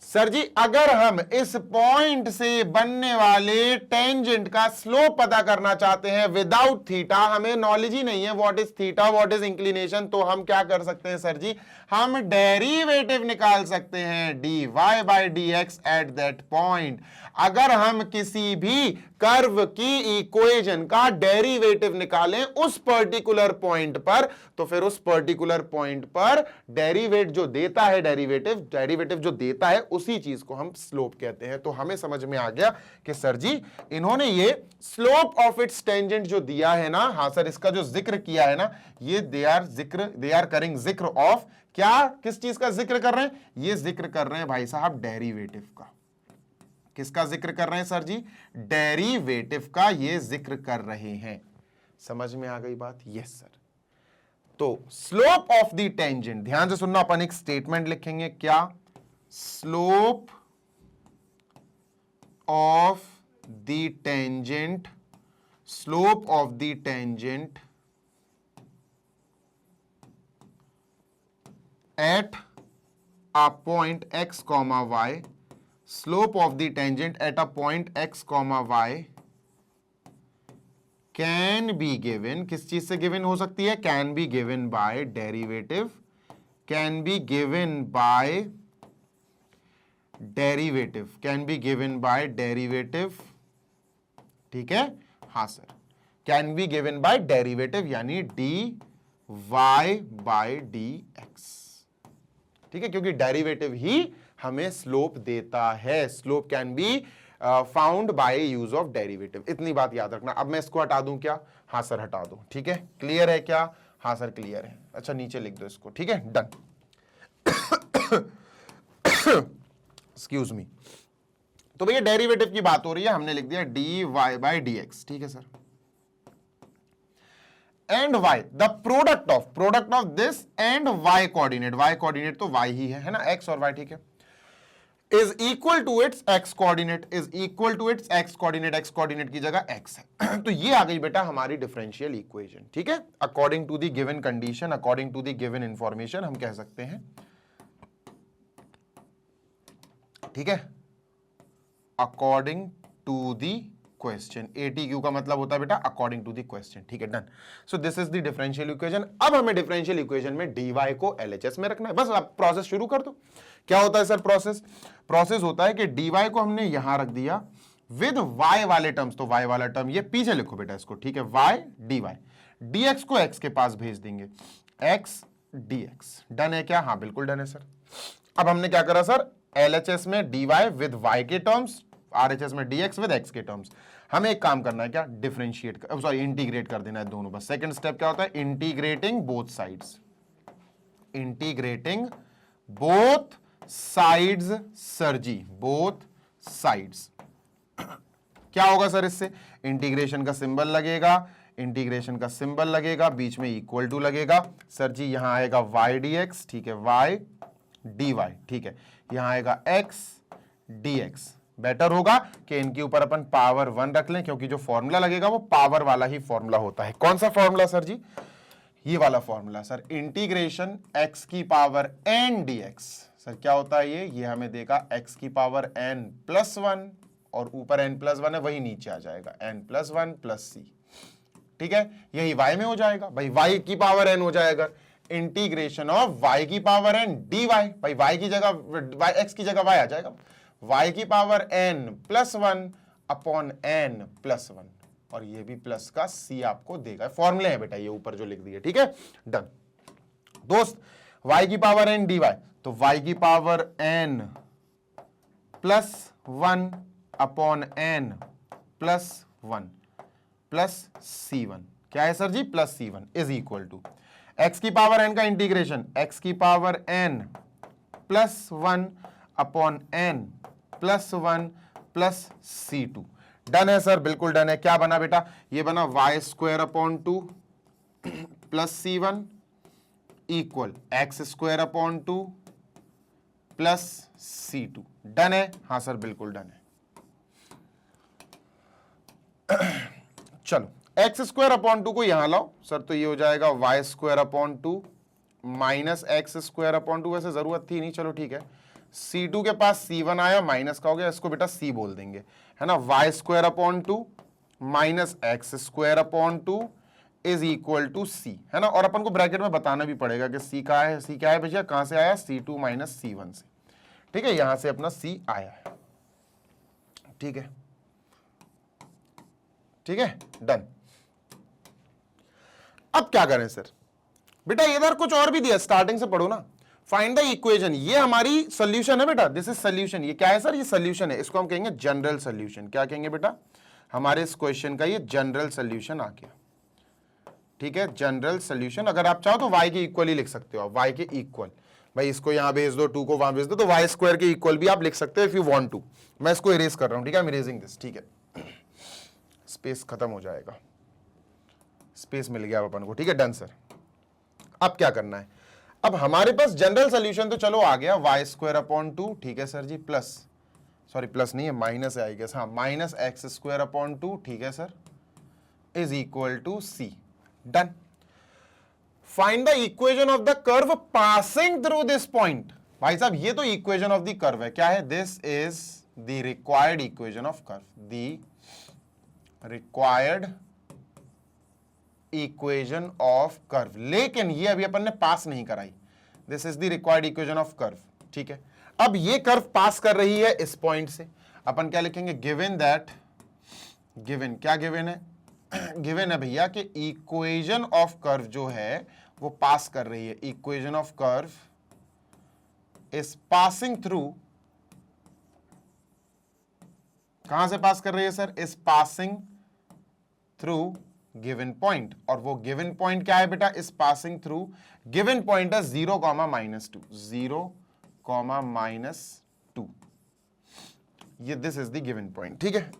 सर जी अगर हम इस पॉइंट से बनने वाले टेंजेंट का स्लोप पता करना चाहते हैं विदाउट थीटा, हमें नॉलेज ही नहीं है what is theta, what is inclination, तो हम क्या कर सकते हैं सर जी, हम डेरिवेटिव निकाल सकते हैं, dy by dx at that point. अगर हम किसी भी कर्व की इक्वेशन का डेरिवेटिव निकालें उस पर्टिकुलर पॉइंट पर, तो फिर उस पर्टिकुलर पॉइंट पर डेरिवेट जो देता है, डेरिवेटिव जो देता है उसी चीज को हम स्लोप कहते हैं। तो हमें समझ में आ गया कि सर जी इन्होंने ये स्लोप ऑफ इट्स टेंजेंट जो दिया है ना, हाँ सर, इसका जो जिक्र किया है ना, ये दे आर करिंग जिक्र ऑफ, क्या किस चीज का जिक्र कर रहे हैं, ये जिक्र कर रहे हैं भाई साहब डेरिवेटिव का। किसका जिक्र कर रहे हैं सर जी, डेरिवेटिव का ये जिक्र कर रहे हैं। समझ में आ गई बात, यस सर। तो स्लोप ऑफ द टेंजेंट, ध्यान से सुनना, अपन एक स्टेटमेंट लिखेंगे, क्या, slope of the tangent, slope of the tangent at a point x comma y, slope of the tangent at a point x comma y can be given, किस चीज से given हो सकती है, can be given by derivative, can be given by derivative, can be given by derivative, ठीक है, हाँ sir, can be given by derivative यानी dy y by d x. ठीक है, क्योंकि डेरिवेटिव ही हमें स्लोप देता है। Slope can be found by use of derivative. इतनी बात याद रखना। अब मैं इसको हटा दूं क्या? हाँ सर हटा दो। ठीक है, क्लियर है क्या? हाँ सर क्लियर है। अच्छा नीचे लिख दो इसको। ठीक है, डन। Excuse me. तो भैया डेरिवेटिव की बात हो रही है, हमने लिख दिया d y by d x. ठीक है sir, and y, the product of this and y coordinate. y coordinate तो y ही है ना, x और y। ठीक है, is equal to its x coordinate, is equal to its x coordinate. x coordinate की जगह x है। तो ये आ गई बेटा हमारी डिफरेंशियल इक्वेशन। ठीक है, according to the given condition, according to the given information हम कह सकते हैं। ठीक है, according to the question. ATQ का मतलब होता है बेटा अकॉर्डिंग टू द क्वेश्चन। ठीक है, done. So this is the differential equation. अब हमें डिफरेंशियल इक्वेशन में dy को LHS में रखना है। बस आप प्रोसेस शुरू कर दो। क्या होता है सर प्रोसेस होता है कि dy को हमने यहां रख दिया विद y वाले टर्म्स। तो y वाला टर्म ये पीछे लिखो बेटा इसको। ठीक है, y dy, dx को x के पास भेज देंगे, x dx। डन है क्या? हाँ बिल्कुल डन है सर। अब हमने क्या करा सर, LHS में dy विद y के टर्म्स, RHS में dx विद x के टर्म्स। हमें एक काम करना है क्या, डिफरेंशिएट सॉरी इंटीग्रेट कर देना है दोनों। बस सेकंड स्टेप क्या होता है, integrating both sides. Integrating both sides sir जी, बोथ साइड्स। क्या होगा सर इससे, इंटीग्रेशन का सिंबल लगेगा, इंटीग्रेशन का सिंबल लगेगा, बीच में इक्वल टू लगेगा। सर जी यहां आएगा y dx। ठीक है, y dy। ठीक है, यहां आएगा x dx। बेटर होगा कि इनके ऊपर अपन पावर 1 रख लें, क्योंकि जो फॉर्मूला लगेगा वो पावर वाला ही फॉर्मूला होता है। कौन सा फॉर्मूला सर जी? ये वाला फॉर्मूला सर, इंटीग्रेशन x की पावर n dx। सर क्या होता है ये हमें देगा x की पावर n प्लस 1, और ऊपर n प्लस 1 है, वही नीचे आ जाएगा n प्लस 1 प्लस c। ठीक है, यही y में हो जाएगा भाई, y की पावर n हो जाएगा इंटीग्रेशन ऑफ y की पावर n dy। भाई y की जगह x की जगह y आ जाएगा, y की power n plus 1 upon n plus 1, और ये भी प्लस का c आपको देगा। फॉर्मूले हैं बेटा ये ऊपर जो लिख दिए। ठीक है, डन। दोस्त y की पावर n dy, तो y की power n plus 1 upon n plus 1 plus c1। क्या है sir ji, plus c1 is equal to x की पावर n का इंटीग्रेशन, x की power n plus 1 upon n plus 1 plus c2। Done है sir, बिल्कुल done है। क्या बना बेटा, ये बना y square upon 2 plus c1 equal x square upon 2 plus c2। Done है? हाँ सर बिल्कुल डन है। चलो एक्स स्क्वायर अपॉन 2 को यहां लाओ सर, तो ये हो जाएगा y square upon 2 minus x square upon 2। वैसे जरूरत थी नहीं, चलो ठीक है। c2 के पास c1 आया, माइनस का हो गया, इसको बेटा c बोल देंगे, है ना। y square upon 2 minus x square upon 2 is equal to c, है ना। और अपन को ब्रैकेट में बताना भी पड़ेगा कि c क्या है। c क्या है भैया, कहां से आया, c2 माइनस c1 से। ठीक है, यहां से अपना c आया है। ठीक है, ठीक है, डन। अब क्या करें सर, बेटा इधर कुछ और भी दिया, स्टार्टिंग से पढ़ो ना। फाइंड द इक्वेशन, ये हमारी सोल्यूशन है बेटा, दिस इज सोल्यूशन। ये क्या है सर, ये सोल्यूशन है, इसको हम कहेंगे जनरल सोल्यूशन। क्या कहेंगे बेटा, हमारे इस क्वेश्चन का ये जनरल सोल्यूशन आ गया। ठीक है, जनरल सोल्यूशन। अगर आप चाहो तो y के इक्वल ही लिख सकते हो, y के इक्वल। भाई इसको यहां भेज दो, 2 को वहां भेज दो, तो y स्क्वायर के इक्वल भी आप लिख सकते हो इफ यू वांट टू। मैं इसको इरेज कर रहा हूं, ठीक है, आई एम इरेजिंग दिस। ठीक है, स्पेस खत्म हो जाएगा, स्पेस मिल गया अपन को। ठीक है, डन सर। अब क्या करना है, अब हमारे पास जनरल सोल्यूशन तो चलो आ गया, y स्क्वायर अपॉन 2। ठीक है सर जी, प्लस, सॉरी प्लस नहीं है, माइनस है आई गेस, हाँ, माइनस एक्स स्क्वायर अपॉन 2। ठीक है sir, is equal to c। Done. Find the equation of the curve passing through this point. भाई साहब ये तो इक्वेशन ऑफ द कर्व है, क्या है, this is the required equation of curve, the required equation of curve. लेकिन ये अभी अपन ने पास नहीं कराई, this is the required equation of curve. ठीक है, अब ये कर्व पास कर रही है इस पॉइंट से, अपन क्या लिखेंगे, गिवन दैट, गिवन क्या गिवन है, गिवन है भैया कि इक्वेशन ऑफ कर्व जो है वो पास कर रही है, equation of curve is passing through, कहां से पास कर रही है sir? Is passing through given point, और वो गिवन पॉइंट क्या है बेटा? Is passing through given point है 0, -2, 0, -2, ये this is the given point. ठीक है,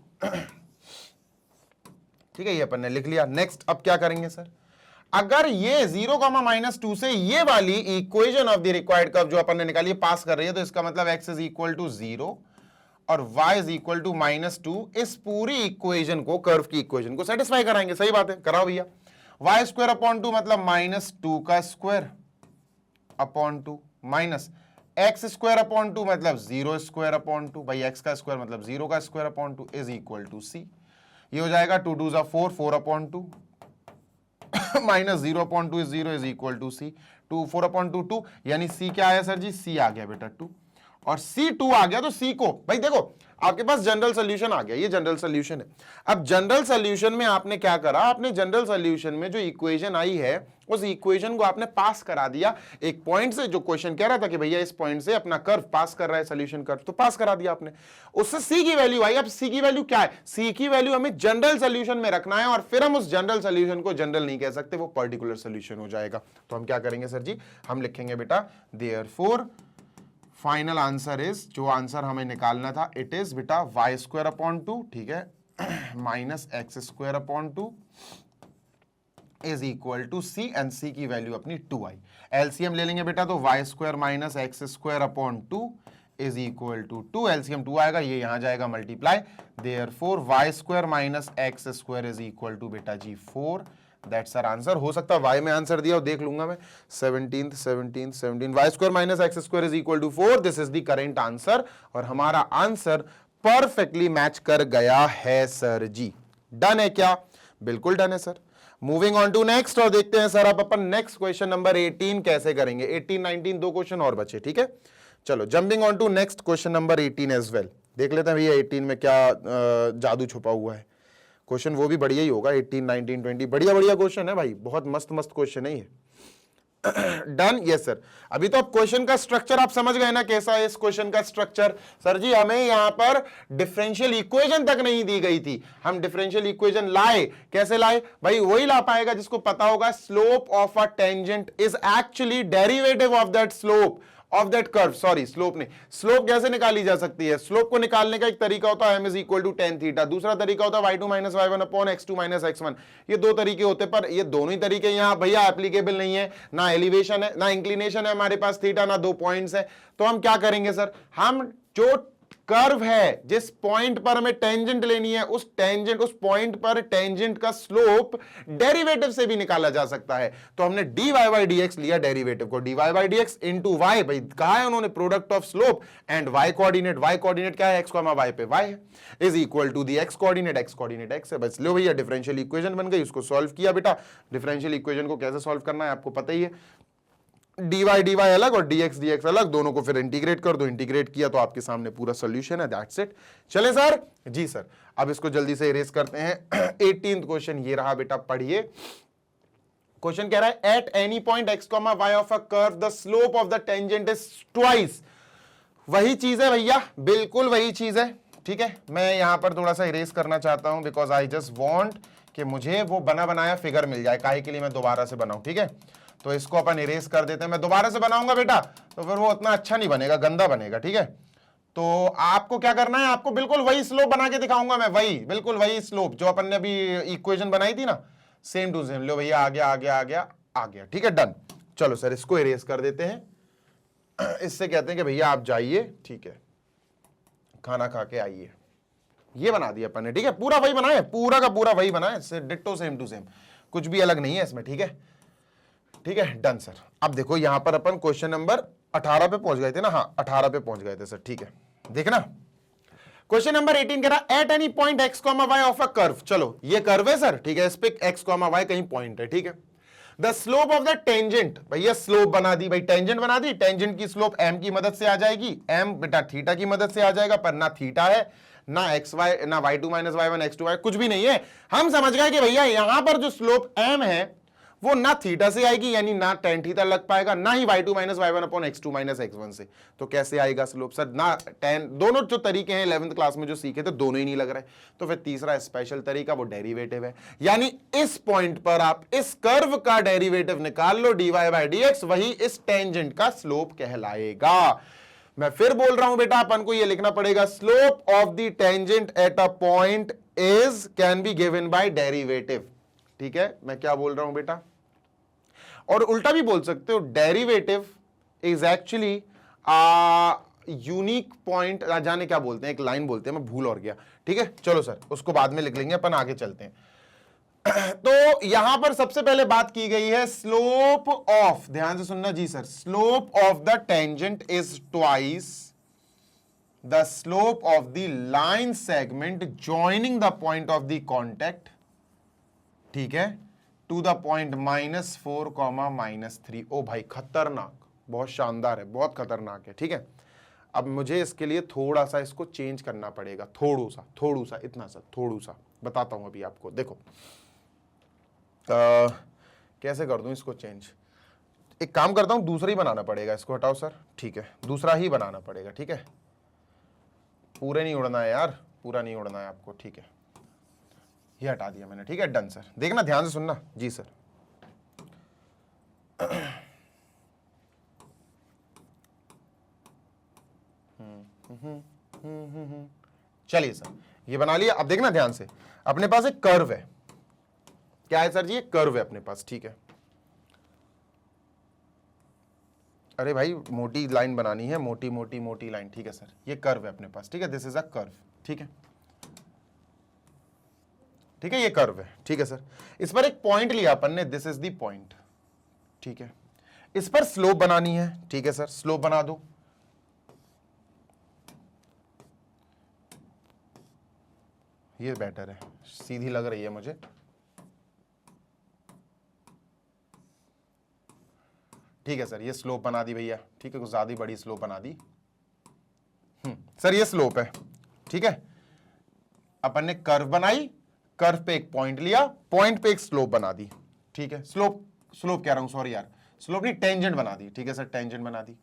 ठीक है, ये अपन ने लिख लिया। नेक्स्ट अब क्या करेंगे सर? अगर ये 0, -2 से ये वाली equation of the required curve जो अपन ने निकाली पास कर रही है, तो इसका मतलब x इज इक्वल टू 0 और y इज इक्वल टू -2, इस पूरी इक्वेशन को, कर्व की इक्वेशन को सेटिस्फाई कराएंगे। सही बात है, कराओ भैया। y स्क्वायर अपॉन 2 मतलब -2 का square upon 2 minus x square upon 2 मतलब 0 स्क्वायर अपॉन 2, भाई x का स्क्वायर मतलब 0 का square upon 2 is equal to c। ये हो जाएगा 2 2 जा 4, 4 upon 2 minus 0 upon 2 is 0 is equal to c। 2 4 upon 2 2, यानी c क्या आया सर जी? c आ गया बेटा 2, और C2 आ गया, तो C को भाई देखो आपके पास जनरल सोल्यूशन आ गया, ये जनरल सोल्यूशन है। अब जनरल सोल्यूशन में आपने क्या करा? आपने जनरल सोल्यूशन में जो इक्वेशन आई है उस इक्वेशन को आपने पास करा दिया एक पॉइंट से, जो क्वेश्चन कह रहा था कि भैया इस पॉइंट से अपना कर्व पास कर रहा है, सोल्यूशन कर्व, तो पास करा दिया आपने, उससे C की वैल्यू आई। अब C की वैल्यू क्या है? C की वैल्यू हमें जनरल सोल्यूशन में रखना है, और फिर हम उस जनरल सोल्यूशन को जनरल नहीं कह सकते, वो पर्टिकुलर सोल्यूशन हो जाएगा। तो हम क्या करेंगे सर जी? हम लिखेंगे बेटा देयरफॉर फाइनल आंसर इज, जो आंसर हमें निकालना था, इट इज बेटा y स्क्वायर अपॉन 2, ठीक है, minus x square upon 2 is equal to c, and c की वैल्यू अपनी 2i। एलसीएम ले लेंगे बेटा, तो y square minus x square upon 2 is equal to 2, LCM 2 आएगा, ये यहां जाएगा multiply, therefore y square minus x square is equal to बेटा जी 4, दैट्स आवर आंसर। हो सकता है y में आंसर दिया हो, देख लूंगा मैं। 17 y square minus x square is equal to 4, this is the current answer, और हमारा आंसर परफेक्टली मैच कर गया है सर जी। डन है क्या? बिल्कुल डन है sir. Moving on to next, और देखते हैं सर अब अपन नेक्स्ट क्वेश्चन नंबर 18 कैसे करेंगे। 18 19 दो क्वेश्चन और बचे, ठीक है। चलो jumping on to next question number 18 as well. देख लेते हैं भैया 18 में क्या जादू छुपा हुआ है। क्वेश्चन वो भी बढ़िया ही होगा, 18 19 20 बढ़िया बढ़िया क्वेश्चन है भाई, बहुत मस्त मस्त क्वेश्चन है ये। Done, yes sir. अभी तो अब क्वेश्चन का स्ट्रक्चर आप समझ गए ना, कैसा है इस क्वेश्चन का स्ट्रक्चर। सर जी हमें यहां पर डिफरेंशियल इक्वेशन तक नहीं दी गई थी, हम डिफरेंशियल इक्वेशन लाए। कैसे लाए भाई? वही ला पाएगा जिसको पता होगा slope of a tangent is actually derivative of that slope of that curve. Sorry, slope नहीं, स्लोप कैसे निकाली जा सकती है? स्लोप को निकालने का एक तरीका होता है m is equal to tan theta, दूसरा तरीका होता है y2 minus y1 upon x2 minus x1। ये दो तरीके होते, पर ये दोनों ही तरीके यहाँ भैया एप्लीकेबल नहीं है। ना एलिवेशन है, ना इंक्लिनेशन है हमारे पास थीटा, ना दो पॉइंट्स है। तो हम क्या करेंगे सर? हम जो कर्व है, जिस पॉइंट पर हमें टेंजेंट लेनी है, उस पॉइंट पर टेंजेंट का स्लोप डेरिवेटिव से भी निकाला जा सकता है। तो हमने dy by dx लिया डेरिवेटिव को, dy by dx into y। भाई कहा है उन्होंने product of slope and y coordinate क्या है? x, y पे y है, is equal to the x coordinate x है। बस लो भैया डिफरेंशियल इक्वेशन बन गई, उसको सॉल्व किया बेटा। डिफरेंशियल इक्वेशन को कैसे सॉल्व करना है आपको पता ही है, dy अलग और dx अलग, दोनों को फिर इंटीग्रेट कर दो। इंटीग्रेट किया तो आपके सामने पूरा सॉल्यूशन है, दैट्स इट। चले सर जी सर, अब इसको जल्दी से इरेज करते हैं। 18th क्वेश्चन ये रहा बेटा, पढ़िए। क्वेश्चन कह रहा है at any point x, y of a curve the slope of the tangent is twice. वही चीज है भैया, बिल्कुल वही चीज है, ठीक है। मैं यहां पर थोड़ा सा इरेज करना चाहता हूं, बिकॉज आई जस्ट वांट कि मुझे वो बना बनाया फिगर मिल जाए, काहे के लिए मैं दोबारा से बनाऊं, ठीक है। तो इसको अपन इरेज कर देते हैं। मैं दोबारा से बनाऊंगा बेटा तो फिर वो उतना अच्छा नहीं बनेगा, गंदा बनेगा, ठीक है। तो आपको क्या करना है, आपको बिल्कुल वही स्लोप बना के दिखाऊंगा मैं, वही बिल्कुल वही स्लोप जो अपन ने अभी इक्वेशन बनाई थी ना, सेम टू सेम। लो भैया आ गया आ गया आ गया आ गया, ठीक है, डन। चलो सर इसको इरेज कर देते हैं। इससे कहते हैं कि भैया आप जाइए, ठीक है, खाना खा के आइए। ये बना दिया अपन ने, ठीक है, पूरा वही बना है, पूरा का पूरा वही बना है, डिट्टो सेम टू सेम, कुछ भी अलग नहीं है इसमें, ठीक है, ठीक है, डन सर। अब देखो यहां पर अपन क्वेश्चन नंबर 18 पे पहुंच गए थे ना, हाँ 18 पे पहुंच गए थे सर, ठीक है। देखना क्वेश्चन नंबर 18 कह रहा at any point x, y of a curve. चलो ये कर्व है सर, ठीक है, इस पे x, y कहीं पॉइंट है, ठीक है। The slope of the tangent, भैया स्लोप बना दी, भाई टेंजेंट बना दी, टेंजेंट की स्लोप m की मदद से आ जाएगी, m बेटा थीटा की मदद से आ जाएगा, पर ना थीटा है ना xy ना y2 minus y1 x2 y कुछ भी नहीं है। हम समझ गए कि भैया यहां पर जो स्लोप m है वो ना थीटा से आएगी, यानी ना टेन थीटा लग पाएगा, ना ही y2 minus y1 upon x2 minus x1 से। तो कैसे आएगा स्लोप सर? ना टेन, दोनों जो तरीके हैं 11th क्लास में जो सीखे थे दोनों ही नहीं लग रहे। तो फिर तीसरा स्पेशल तरीका वो डेरिवेटिव है, यानी इस पॉइंट पर आप इस कर्व का डेरिवेटिव निकाल लो dy बाय dx, वही इस टेंजेंट का स्लोप कहलाएगा। मैं फिर बोल रहा हूं बेटा, अपन को ये लिखना पड़ेगा, slope of the tangent at a point is can be given by derivative. ठीक है, मैं क्या बोल रहा हूं बेटा? और उल्टा भी बोल सकते हो, derivative is actually unique point, जाने क्या बोलते हैं, एक लाइन बोलते हैं, मैं भूल और गया। ठीक है, चलो सर उसको बाद में लिख लेंगे, अपन आगे चलते हैं। तो यहां पर सबसे पहले बात की गई है स्लोप ऑफ, ध्यान से सुनना जी sir, slope of the tangent is twice the slope of the line segment joining the point of the contact, ठीक है, टू द पॉइंट -4, -3। ओ भाई खतरनाक, बहुत शानदार है, बहुत खतरनाक है। ठीक है, अब मुझे इसके लिए थोड़ा सा इसको चेंज करना पड़ेगा, थोड़ा सा, इतना सा, थोड़ा सा बताता हूं अभी आपको। देखो कैसे कर दूं इसको चेंज, एक काम करता हूं, दूसरा ही बनाना पड़ेगा, इसको हटाओ सर। ठीक है, दूसरा ही बनाना पड़ेगा। ठीक है, पूरे नहीं उड़ना है यार, पूरा नहीं उड़ना है आपको। ठीक है, ये हटा दिया मैंने। ठीक है, डन सर। देखना, ध्यान से सुनना जी सर। चलिए सर, ये बना लिया। अब देखना ध्यान से, अपने पास एक कर्व है। क्या है सर जी? एक कर्व है अपने पास। ठीक है, अरे भाई मोटी लाइन बनानी है, मोटी मोटी मोटी लाइन। ठीक है सर, ये कर्व है अपने पास। ठीक है, दिस इज अ कर्व। ठीक है, ठीक है, ये कर्व है। ठीक है सर, इस पर एक पॉइंट लिया अपन ने, दिस इज द पॉइंट। ठीक है, इस पर स्लोप बनानी है। ठीक है सर, स्लोप बना दो। ये बेटर है, सीधी लग रही है मुझे। ठीक है सर, ये स्लोप बना दी भैया। ठीक है, कुछ ज्यादा बड़ी स्लोप बना दी। सर ये स्लोप है। ठीक है, अपन ने कर्व बनाई, कर्व पे एक पॉइंट लिया, पॉइंट पे एक स्लोप बना दी। ठीक है, स्लोप कह रहा हूं, सॉरी यार, स्लोप नहीं, टेंजेंट बना दी। ठीक है सर, टेंजेंट बना दी।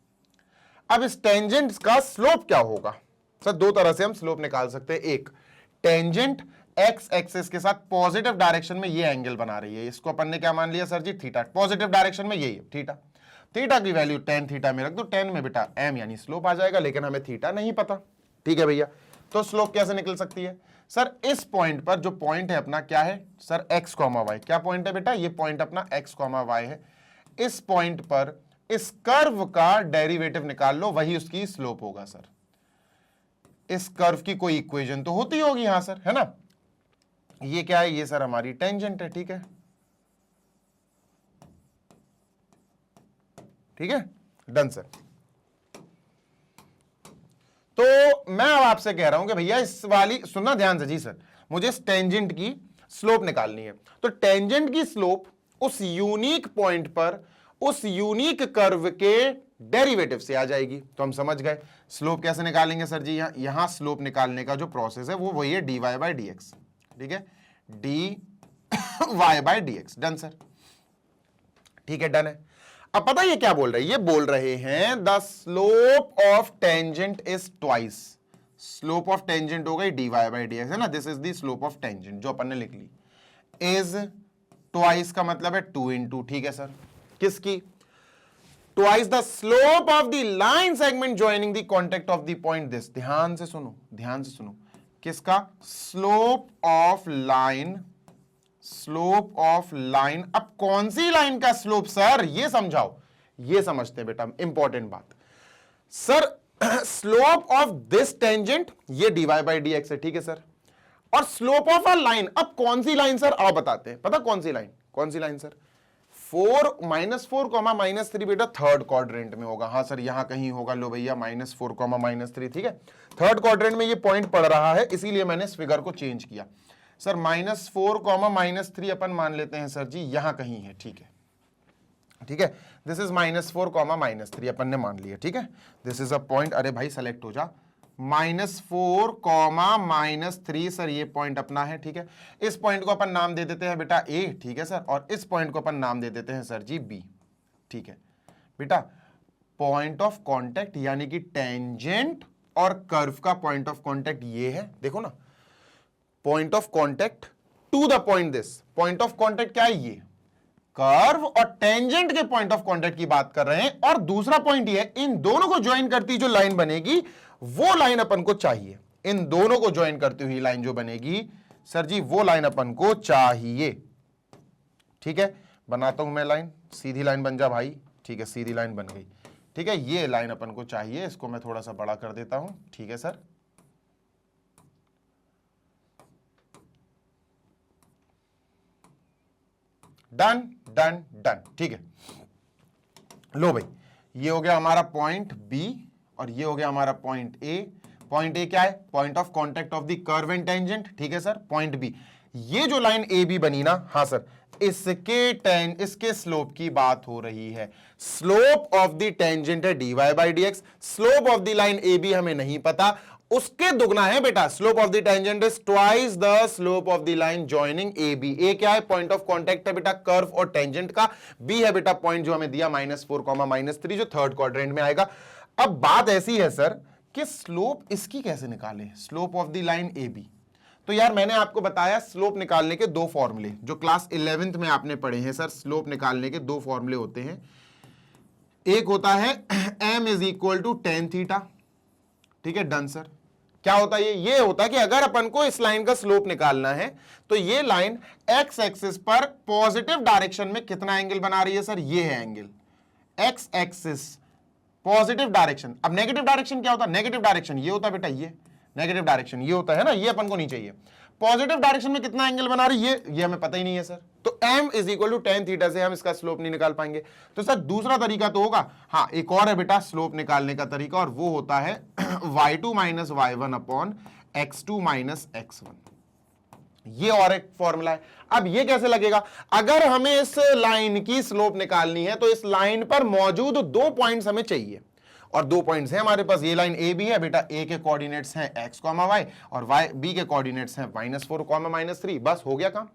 अब इस टेंजेंट का स्लोप क्या होगा सर? दो तरह से हम स्लोप निकाल सकते हैं। एक, टेंजेंट एक्स एक्सिस के साथ पॉजिटिव डायरेक्शन में ये एंगल बना रही है, इसको अपन ने क्या मान लिया सर जी? थीटा। पॉजिटिव डायरेक्शन में यही है थीटा। थीटा की वैल्यू टेन थीटा में रख दो, टेन में बेटा एम यानी स्लोप आ जाएगा, लेकिन हमें थीटा नहीं पता। ठीक है भैया, तो स्लोप कैसे निकल सकती है सर? इस पॉइंट पर, जो पॉइंट है अपना क्या है सर? X comma y. क्या पॉइंट है बेटा? ये पॉइंट अपना एक्स कॉमा वाई है। इस पॉइंट पर इस कर्व का डेरिवेटिव निकाल लो, वही उसकी स्लोप होगा सर। इस कर्व की कोई इक्वेशन तो होती होगी यहां सर, है ना? ये क्या है? ये सर हमारी टेंजेंट है। ठीक है, ठीक है, डन सर। तो मैं अब आपसे कह रहा हूं कि भैया इस वाली, सुनना ध्यान से जी सर, मुझे इस टेंजेंट की स्लोप निकालनी है। तो टेंजेंट की स्लोप उस यूनिक पॉइंट पर उस यूनिक कर्व के डेरिवेटिव से आ जाएगी। तो हम समझ गए स्लोप कैसे निकालेंगे सर जी। यहां स्लोप निकालने का जो प्रोसेस है वो वही है dy बाई डी एक्स। ठीक है, dy by D x. Done sir, ठीक है, डन है। अब पता ये क्या बोल रहे हैं? ये बोल रहे हैं the slope of tangent is twice. Slope of tangent हो गई dy बाई डी एक्स, है ना? This is the slope of tangent जो अपन ने लिख ली। इज ट्वाइस का मतलब है 2 इंटू, ठीक है सर, किसकी? Twice the slope of the line segment joining the contact of the point this. ध्यान से सुनो, ध्यान से सुनो, किसका? Slope of line, slope of line. अब कौन सी लाइन का स्लोप सर? ये समझाओ, ये समझते हैं बेटा, इंपॉर्टेंट बात sir. Slope of this tangent, ये dy बाई डी एक्स है, ठीक है सर। और स्लोप ऑफ अ लाइन, अब कौन सी लाइन सर? आप बताते हैं, पता कौन सी लाइन? कौन सी लाइन सर? 4 -4 -3 बेटा थर्ड क्वाड्रेंट में होगा। हाँ सर, यहां कहीं होगा। लो भैया -4 -3, ठीक है, थर्ड क्वाड्रेंट में ये पॉइंट पड़ रहा है, इसीलिए मैंने इस फिगर को चेंज किया सर। -4 -3 अपन मान लेते हैं सर जी, यहां कहीं है। ठीक है, ठीक है, दिस इज -4 -3 अपन ने मान लिया। ठीक है, दिस इज अ पॉइंट। अरे भाई सेलेक्ट हो जा, -4 कॉमा -3 सर ये पॉइंट अपना है, ठीक है। इस पॉइंट को अपन नाम दे देते हैं बेटा ए, ठीक है सर, और इस पॉइंट को अपन नाम दे देते हैं सर जी बी, ठीक है बेटा। पॉइंट ऑफ कांटेक्ट यानी कि टेंजेंट और कर्व का पॉइंट ऑफ कांटेक्ट ये है, देखो ना, point of contact to the point, this point of contact क्या है, ये कर्व और टेंजेंट के पॉइंट ऑफ कांटेक्ट की बात कर रहे हैं। और दूसरा पॉइंट ये है, इन दोनों को ज्वाइन करती जो लाइन बनेगी वो लाइन अपन को चाहिए, इन दोनों को ज्वाइन करती हुई लाइन जो बनेगी सर जी वो लाइन अपन को चाहिए, ठीक है। बनाता हूं मैं लाइन, सीधी लाइन बन जा भाई, ठीक है, सीधी लाइन बन गई, ठीक है। ये लाइन अपन को चाहिए, इसको मैं थोड़ा सा बड़ा कर देता हूं, ठीक है सर। डन डन डन, ठीक है। लो भाई, ये हो गया हमारा पॉइंट बी और ये हो गया हमारा पॉइंट ए। पॉइंट ए क्या है, point of contact of the curve and tangent, ठीक है सर। पॉइंट बी, ये जो लाइन ए बी बनी ना, हाँ सर, इसके स्लोप की बात हो रही है। स्लोप ऑफ द टेंजेंट है dy by dx, slope of the line A B हमें नहीं पता, उसके दुगना है बेटा। Slope of the tangent is twice the slope of the line joining A B. A क्या है, पॉइंट ऑफ कांटेक्ट है बेटा कर्व और टेंजेंट का। बी है बेटा पॉइंट जो हमें दिया -4 -3 जो थर्ड क्वाड्रेंट में आएगा। अब बात ऐसी है सर कि स्लोप इसकी कैसे निकाले, slope of the line A B. तो यार मैंने आपको बताया स्लोप निकालने के दो फॉर्मूले जो क्लास 11th में आपने पढ़े हैं सर। स्लोप निकालने के दो फॉर्मूले होते हैं, एक होता है m is equal to tan theta, ठीक है। Done sir. क्या होता है ये होता है कि अगर अपन को इस लाइन का स्लोप निकालना है तो ये लाइन एक्स एक्सिस पर पॉजिटिव डायरेक्शन में कितना एंगल बना रही है सर, ये है angle x axis positive direction. अब नेगेटिव डायरेक्शन क्या होता है, नेगेटिव डायरेक्शन ये होता है बेटा, ये नेगेटिव डायरेक्शन ये होता है ना, ये अपन को नहीं चाहिए। पॉजिटिव डायरेक्शन में कितना एंगल बना रही है ये हमें पता ही नहीं है सर। तो m is equal to tan theta से हम इसका स्लोप नहीं निकाल पाएंगे। तो सर दूसरा तरीका तो होगा, हाँ एक और है बेटा स्लोप निकालने का तरीका, और वो होता है y2 minus y1 upon x2 minus x1। ये और एक फॉर्मूला है। अब ये कैसे लगेगा, अगर हमें इस लाइन की स्लोप निकालनी है तो इस लाइन पर मौजूद दो पॉइंट्स हमें चाहिए, और दो पॉइंट्स हैं हमारे पास। ये लाइन ए बी है बेटा, ए के कोऑर्डिनेट्स हैं x, y और बी के कोऑर्डिनेट्स हैं -4, -3। बस हो गया काम,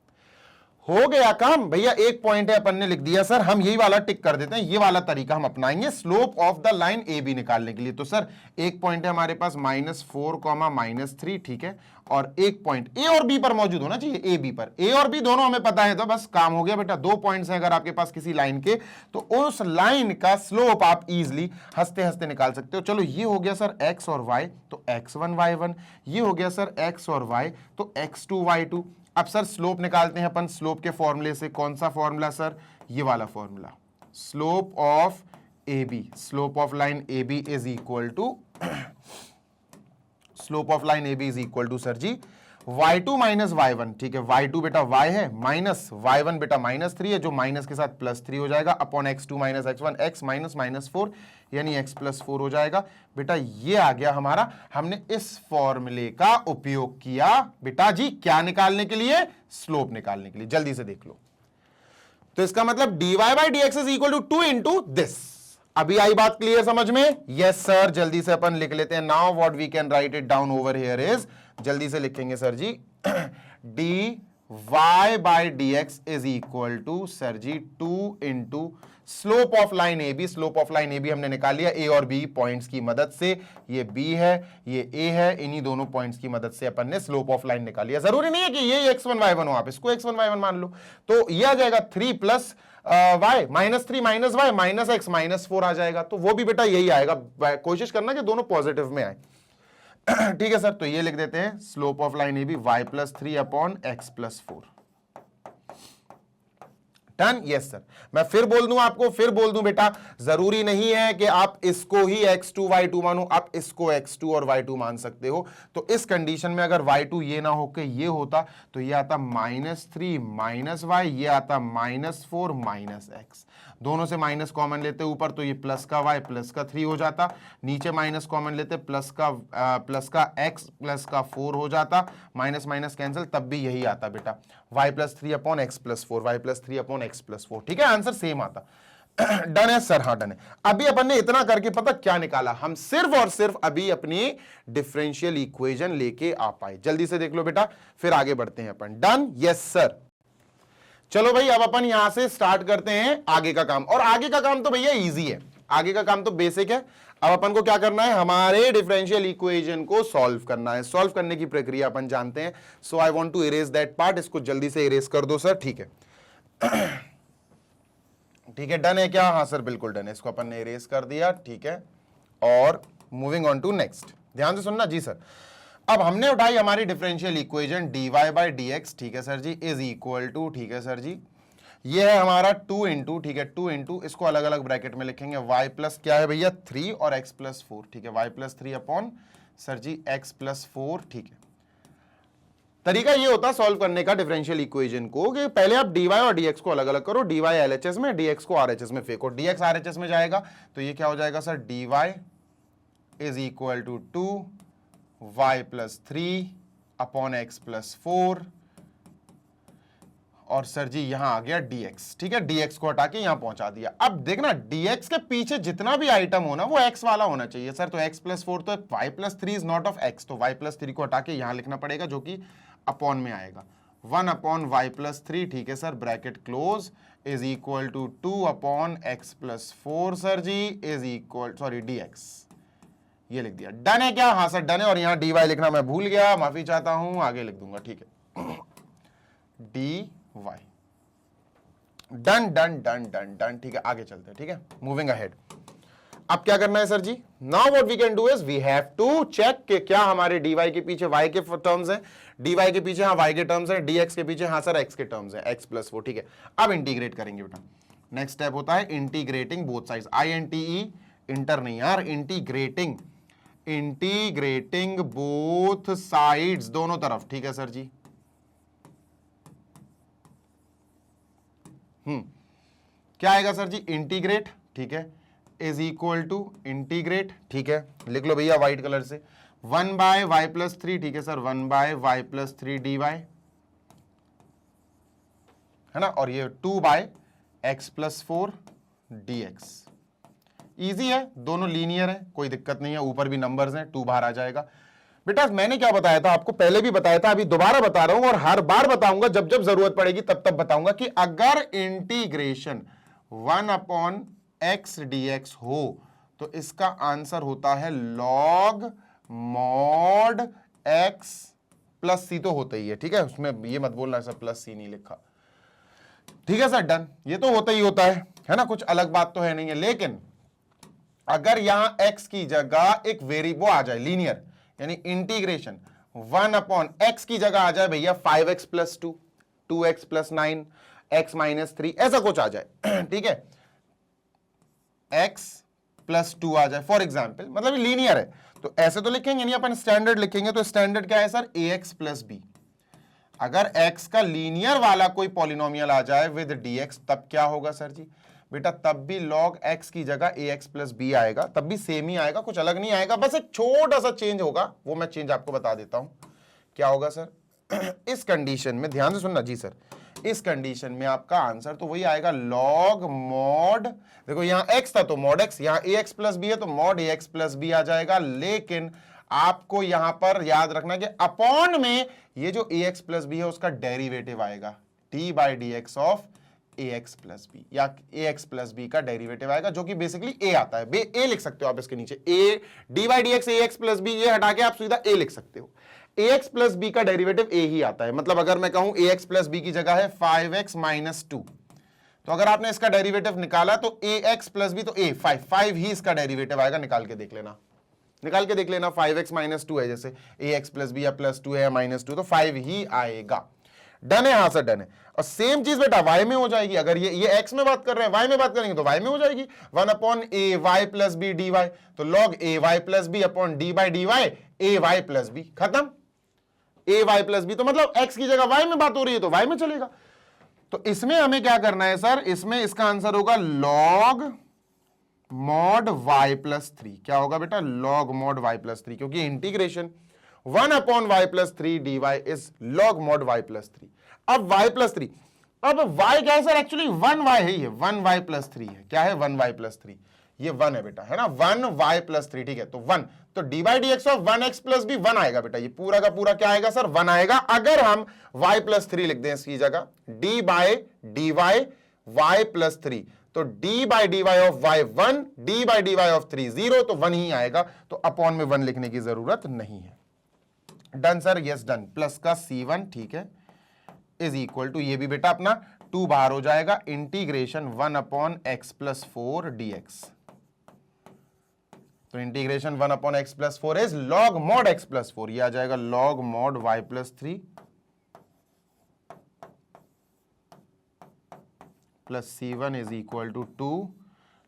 हो गया काम भैया। एक पॉइंट है अपन ने लिख दिया सर, हम यही वाला टिक कर देते हैं, ये वाला तरीका हम अपनाएंगे slope of the line A B निकालने के लिए। तो सर एक पॉइंट है हमारे पास -4, -3, ठीक है, और एक पॉइंट ए और बी पर मौजूद होना चाहिए, ए बी पर। ए और बी दोनों हमें पता है तो बस काम हो गया बेटा। दो पॉइंट्स हैं अगर आपके पास किसी लाइन के, तो उस लाइन का स्लोप आप इजिली हंसते हंसते निकाल सकते हो। चलो ये हो गया सर x और y, तो x1 y1, ये हो गया सर x और y, तो x2 y2। अब सर स्लोप निकालते हैं अपन स्लोप के फॉर्मूले से। कौन सा फॉर्मूला सर, ये वाला formula, slope of A B, slope of line A B is equal to, slope of line A B is equal to sir जी y2 माइनस y1, ठीक है। y2 बेटा y है, माइनस y1 बेटा -3 है, जो माइनस के साथ +3 हो जाएगा, upon x2 minus x1, x minus -4 यानी x +4 हो जाएगा बेटा। ये आ गया हमारा, हमने इस फॉर्मूले का उपयोग किया बेटा जी क्या निकालने के लिए, स्लोप निकालने के लिए। जल्दी से देख लो, तो इसका मतलब dy by dx is equal to 2 into this. अभी आई बात क्लियर समझ में? यस सर, जल्दी से अपन लिख लेते हैं। Now what we can write it down over here is, जल्दी से लिखेंगे सर जी, dy by dx is equal to sir जी 2 into slope of line A B. Slope of line A B हमने निकाल लिया ए और बी पॉइंट्स की मदद से। ये बी है, ये ए है, इन्हीं दोनों पॉइंट्स की मदद से अपन ने स्लोप ऑफ लाइन निकाल लिया। जरूरी नहीं है कि ये x1 y1 हो, आप इसको x1 y1 मान लो। तो ये आ जाएगा 3 plus y, -3 minus y minus x -4 आ जाएगा। तो वो भी बेटा यही आएगा, कोशिश करना कि दोनों पॉजिटिव में आए। ठीक है सर, तो ये लिख देते हैं slope of line A B y+3 upon x+4। Done? Yes sir. मैं फिर बोल दूं आपको, फिर बोल दूं बेटा, जरूरी नहीं है कि आप इसको ही x2 y2 मानो, आप इसको x2 और y2 मान सकते हो। तो इस कंडीशन में अगर y2 ये ना होके ये होता तो ये आता -3 माइनस y, ये आता -4 माइनस x। दोनों से माइनस कॉमन लेते ऊपर तो ये प्लस का y प्लस का 3 हो जाता, नीचे माइनस कॉमन लेते प्लस का x प्लस का 4 हो जाता, माइनस माइनस कैंसिल, तब भी यही आता बेटा y+3 upon x+4, y+3 upon x+4। ठीक है, आंसर सेम आता। डन है सर, हाँ डन है। अभी अपन ने इतना करके पता क्या निकाला, हम सिर्फ और सिर्फ अभी अपनी डिफरेंशियल इक्वेशन लेके आ पाए। जल्दी से देख लो बेटा, फिर आगे बढ़ते हैं अपन। Done, yes sir. चलो भाई, अब अपन यहां से स्टार्ट करते हैं आगे का काम। और आगे का काम तो भैया इजी है, आगे का काम तो बेसिक है। अब अपन को क्या करना है, हमारे डिफरेंशियल इक्वेशन को सॉल्व करना है। सॉल्व करने की प्रक्रिया अपन जानते हैं। So I want to erase that part. इसको जल्दी से इरेज कर दो सर, ठीक है। ठीक है, डन है क्या? हाँ सर बिल्कुल डन है। इसको अपन ने इरेज कर दिया, ठीक है। और मूविंग ऑन टू नेक्स्ट, ध्यान से सुनना जी सर। अब हमने उठाई हमारी differential equation dy by dx, ठीक है sir ji, is equal to, ठीक है सर जी, ये है हमारा 2 इंटू, ठीक है, 2 इंटू, इसको अलग अलग ब्रैकेट में लिखेंगे, y प्लस क्या है भैया 3 और x प्लस 4, ठीक है, y plus 3 upon sir ji x plus 4, ठीक है। तरीका ये होता है सॉल्व करने का डिफरेंशियल इक्वेशन को कि पहले आप dy और dx को अलग अलग करो, dy LHS में, dx को RHS में फेंको। dx RHS में जाएगा तो ये क्या हो जाएगा sir, dy is equal to 2y plus 3 upon x plus 4, और सर जी यहां आ गया dx, ठीक है, dx को हटा के यहां पहुंचा दिया। अब देखना dx के पीछे जितना भी आइटम होना वो x वाला होना चाहिए सर। तो x प्लस 4 तो y plus 3 is not of x, तो y प्लस 3 को हटा के यहां लिखना पड़ेगा, जो कि अपॉन में आएगा 1 अपॉन y प्लस 3, ठीक है sir, bracket close, is equal to 2 upon x plus 4 sir ji, is equal, sorry dx, ये लिख दिया। डन है क्या? हाँ सर डन है। और यहां dy लिखना मैं भूल गया, माफी चाहता हूं, आगे लिख दूंगा, ठीक है, dy, done done done done done, ठीक है, आगे चलते हैं, ठीक है, मूविंग अहेड। अब क्या करना है सर जी, now what we can do is we have to check कि क्या हमारे dy के पीछे y के टर्म्स हैं, dy के पीछे हाँ y के टर्म्स हैं, dx के पीछे हाँ सर x के टर्म्स हैं, x प्लस 4, ठीक है। अब इंटीग्रेट करेंगे बेटा। नेक्स्ट स्टेप होता है integrating both sides, INTE, inter नहीं यार, इंटीग्रेटिंग, इंटीग्रेटिंग बोथ साइड्स, दोनों तरफ, ठीक है सर जी। क्या आएगा सर जी, इंटीग्रेट, ठीक है, इज इक्वल टू इंटीग्रेट, ठीक है, लिख लो भैया व्हाइट कलर से, 1 बाय वाई प्लस 3, ठीक है sir, 1 by y plus 3 dy है ना, और ये 2 by x plus 4 dx। Easy है, दोनों लीनियर है, कोई दिक्कत नहीं है, ऊपर भी नंबर्स हैं, 2 बाहर आ जाएगा। बेटा मैंने क्या बताया था आपको, पहले भी बताया था, अभी दोबारा बता रहा हूं, और हर बार बताऊंगा, जब जब जरूरत पड़ेगी तब तब बताऊंगा कि अगर इंटीग्रेशन 1 अपॉन एक्स dx हो तो इसका आंसर होता है log mod x प्लस सी, तो होता ही है, ठीक है, उसमें ये मत बोलना सर प्लस सी नहीं लिखा, ठीक है सर, डन, ये तो होता ही होता है ना, कुछ अलग बात तो है नहीं है। लेकिन अगर यहां x की जगह एक वेरिएबल आ जाए लीनियर, यानी इंटीग्रेशन 1 अपॉन एक्स की जगह आ जाए भैया 5x plus 2, 2x plus 9, x minus 3, ऐसा कुछ आ जाए, ठीक है, x प्लस 2 आ जाए फॉर एग्जाम्पल, मतलब लीनियर है, तो ऐसे तो लिखेंगे नहीं, अपन स्टैंडर्ड लिखेंगे। तो स्टैंडर्ड क्या है सर, ax प्लस b। अगर x का लीनियर वाला कोई पॉलिनोमियल आ जाए विद dx, तब क्या होगा सर जी, बेटा तब भी log x की जगह ax प्लस b आएगा, तब भी सेम ही आएगा, कुछ अलग नहीं आएगा, बस एक छोटा सा चेंज होगा, वो मैं चेंज आपको बता देता हूं। क्या होगा सर, इस कंडीशन में ध्यान से सुनना जी सर, इस कंडीशन में आपका आंसर तो वही आएगा log mod, देखो यहां x था तो mod x, यहां ax प्लस b है तो mod ax प्लस b आ जाएगा। लेकिन आपको यहां पर याद रखना कि अपॉन में ये जो ax प्लस b है उसका डेरिवेटिव आएगा, d by D x of ax plus b, या ax प्लस b का डेरिवेटिव आएगा, जो कि बेसिकली a आता है, a लिख सकते हो आप इसके नीचे, a d by D x ax plus b, ये हटा के आप सीधा a लिख सकते हो। ax प्लस b का डेरिवेटिव a ही आता है, मतलब अगर मैं कहूं ax प्लस b की जगह है 5x माइनस 2, तो अगर आपने इसका डेरिवेटिव निकाला तो ax प्लस b तो a 5 ही इसका डेरिवेटिव आएगा, निकाल के देख लेना, निकाल के देख लेना, 5x माइनस 2 है, जैसे ax प्लस b या प्लस 2 है या माइनस 2, तो 5 ही आएगा। डन है, हाँ सर डन है। और सेम चीज बेटा y में हो जाएगी, अगर ये x में बात कर रहे हैं, y में बात करेंगे तो y में हो जाएगी, 1 upon a y plus b dy, तो log a y plus b upon d by dy a y plus b, खत्म। a y प्लस b, तो मतलब x की जगह y में बात हो रही है तो y में चलेगा। तो इसमें हमें क्या करना है सर, इसमें इसका आंसर होगा log mod y प्लस 3। क्या होगा बेटा, log mod y प्लस 3, क्योंकि integration 1 upon y plus 3 dy is log mod y plus 3। अब y प्लस 3, अब y क्या है सर, एक्चुअली 1y है, ये 1y प्लस 3 है। क्या है, 1y प्लस 3, ये 1 है बेटा, है ना, 1y प्लस 3, ठीक है। तो 1, तो D by D x of 1x plus भी 1 आएगा बेटा, ये पूरा का पूरा क्या आएगा सर, 1 आएगा। अगर हम y प्लस 3 लिख दें इसकी जगह, d by d y y plus 3, तो d by d y of y 1, d by d y of 3 0, तो 1 ही आएगा, तो अपॉन में 1 लिखने की जरूरत नहीं है। Done sir, yes done. Plus का c1, ठीक है, इज इक्वल टू, ये भी बेटा अपना 2 बाहर हो जाएगा, integration 1 upon x plus 4 dx। तो integration 1 upon x plus 4 is log mod x plus 4, ये आ जाएगा log mod y plus 3 plus c1 is equal to 2